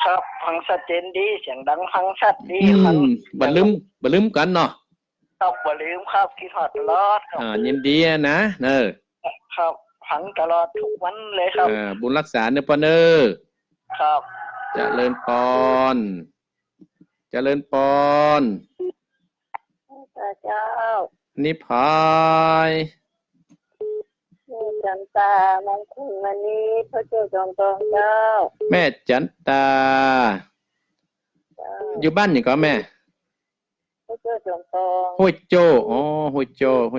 ครับฟังชัดเจนดีเสียงดังฟังชัดดี อื ครับ มบ่ลืมกันเนาะ ต้องบ่ลืมครับคิดฮอดตลอดครับ ยินดีนะเนอะ ครับฟังตลอดทุกวันเลยครับ บุญรักษาเนอะปอเนอะ ครับ เจริญปอนเจริญปอน เจ้า นิพาย นี่จันตามงคลวันนี้พระเจ้าจอมทองเจ้า แม่จันตา อยู่บ้านนี่ก็แม่ พระเจ้าจอมทอง ห้วยโจห้วย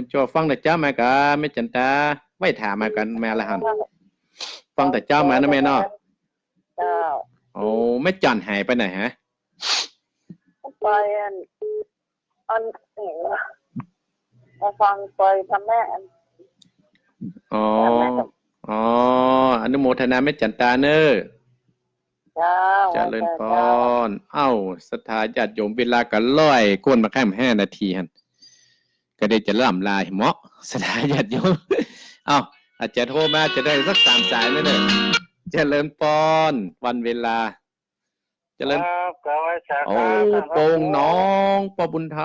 โจฟังแต่เจ้ามากันแม่จันตาไว้ถามมากันแม่ละหันฟังแต่เจ้ามานะแม่เนาะ เจ้า โอ้แม่จันหายไปไหนฮะ ไปอัน อันนี้มาฟังไปทำแม่ อ๋ออ๋ออนุโมทนาแม่จันตาเนอเจ้า เจริญพรเอ้าศรัทธาญาติโยมเวลาก็ร้อยก้นมาแค่5 นาทีหั่นก็ได้จะล่ำลาเหมาะศรัทธาญาติโยมเอ้าอาจจะโทรมาจะได้สัก3 สายนั่นเด้อเจริญพรวันเวลาเจริญโอ้โป่งน้องปอบุญธร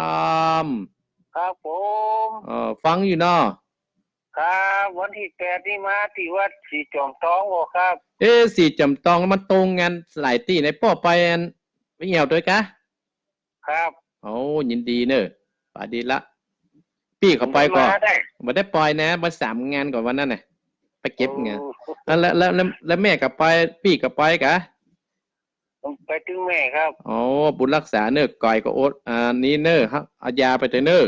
รมครับผมฟังอยู่เนาะครับวันที่8นี่มาที่วัดสีจอมทองบ่ครับสีจอมทองมันตรงงานหลายที่ในป้อไปอันไม่เหี่ยวด้วยกะครับโอ้ยินดีเนอะป่าดีละพี่เขาไปก่อนบ่ได้ปล่อยนะมา3 งานก่อนวันนั้นน่ะไปเก็บงานแล้วแม่ก็ไปพี่ก็ไปกะไปถึงแม่ครับอ๋อบุญรักษาเนอะก่อยก็อดนี้เนอะครับเอายาไปเถอะเนอะ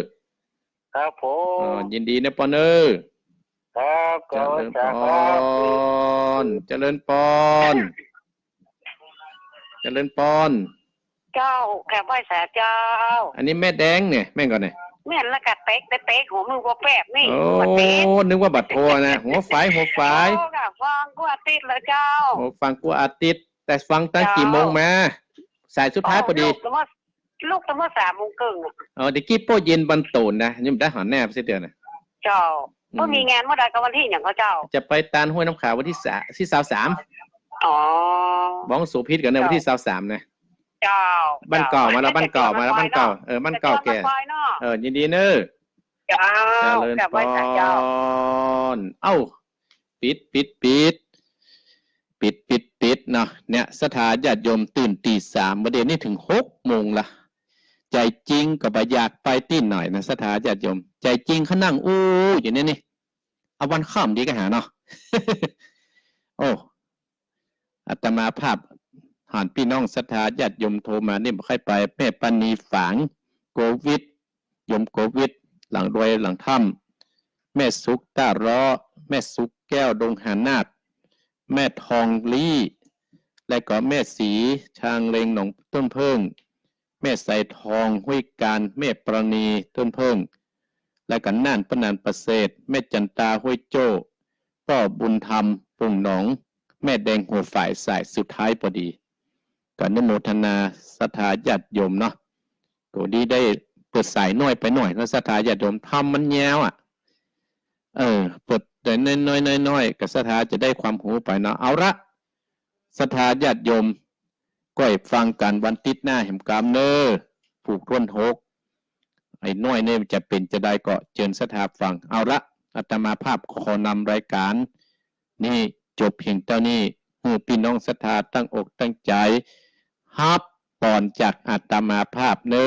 ครับผมยินดีนะปอเนอะครับเจริญพรเจริญพรเจริญพรเจ้าแค่ไหว้สาเจ้าอันนี้แม่แดงเนี่ยแม่ก่อนเนี่ยแม่นละกะเต๊กหัวมือบ่แป๊บนี่นึกว่าบัตรโทรนะหัวฝายฟังกูอาทิตย์แล้วเจ้าฟังกูอาทิตย์แต่ฟังตั้งกี่โมงมาสายสุดท้ายพอดีลูกตั้งแต่3 โมงครึ่งเด็กกี้โป้เย็นบันโตนนะยังได้หาแนบเสียเดือนนะเจ้าก็มีงานเมื่อใดกับวันที่อย่างเขาเจ้าจะไปตาลห้วยน้ำขาววันที่23บ้องสุพิษกันในวันที่23นะเจ้าบ้านเก่ามาแล้วบ้านเก่าบ้านเก่าบ้านเก่าแก่ยินดีเนอะเจ้ากับไหว้สาเจ้าเอ้าปิดเนาะเนี่ยสถานญาติโยมตื่นตี 3ประเดี๋ยวนี้ถึง6 โมงละใจจริงก็บ่อยากไปตีหน่อยนะสถานญาติโยมใจจริงเขานั่งอู้อย่างนี้นี่เอาวันค่ำดีกันหาเนาะ โอ้อาตมาภาพหานพี่น้องศรัทธาญาติโยมโทรมานี่บ่ค่อยไปแม่ปานีฝางโควิดโยมโควิดหลังรวยหลังถ้ำแม่สุกต้าร้อแม่สุกแก้วดงหานาคแม่ทองลี่และก็แม่สีช้างเลงหนองต้นเพิ่งแม่ใส่ทองห้วยการแม่ประณีต้นเพิ่งและก็น่านปนานประเสริฐแม่จันตาห้วยโจ้ป้อบุญธรรมปุ่งหนองแม่แดงหัวฝ่ายสายสุดท้ายพอดีก็อนุโมทนาศรัทธาญาติโยมเนาะก็ดีได้เปิดสายน้อยไปหน่อยแล้วศรัทธาญาติโยมทำมันแย้วเปิดแต่น้อยกับศรัทธาจะได้ความหูไปเนาะเอาละศรัทธาญาติโยมก็ให้ฟังกันวันติดหน้าแห่งกรรมเนอผูกท้วน6ไอ้น้อยเนี่ยจะเป็นจะได้ก็เชิญศรัทธาฟังเอาละอาตมาภาพขอนำรายการนี่จบเพียงเท่านี้พี่น้องศรัทธาตั้งอกตั้งใจฮับปอนจากอาตมาภาพเนอ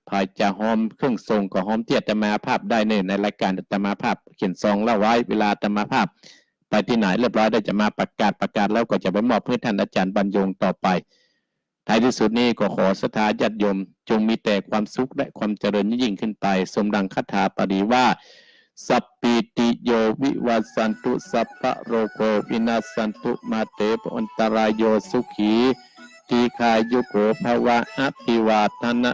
ภายจะหอมเครื่องทรงก็หอมที่อาตมาภาพได้เนอในรายการอาตมาภาพเขียนซองเล่าไว้เวลาอาตมาภาพไปที่ไหนเรียบร้อยได้จะมาประกาศแล้วก็จะไปมอบให้ท่านอาจารย์บรรยงต่อไปท้ายที่สุดนี้ก็ขอศรัทธาญาติโยมจงมีแต่ความสุขและความเจริญยิ่งขึ้นไปสมดังคาถาปริว่าสัพพิติโยวิวัสสันตุสัพพะโรโควินาศสันตุมาเตปอันตรายโยสุขีทีคายุโกภวะอภิวาทนะ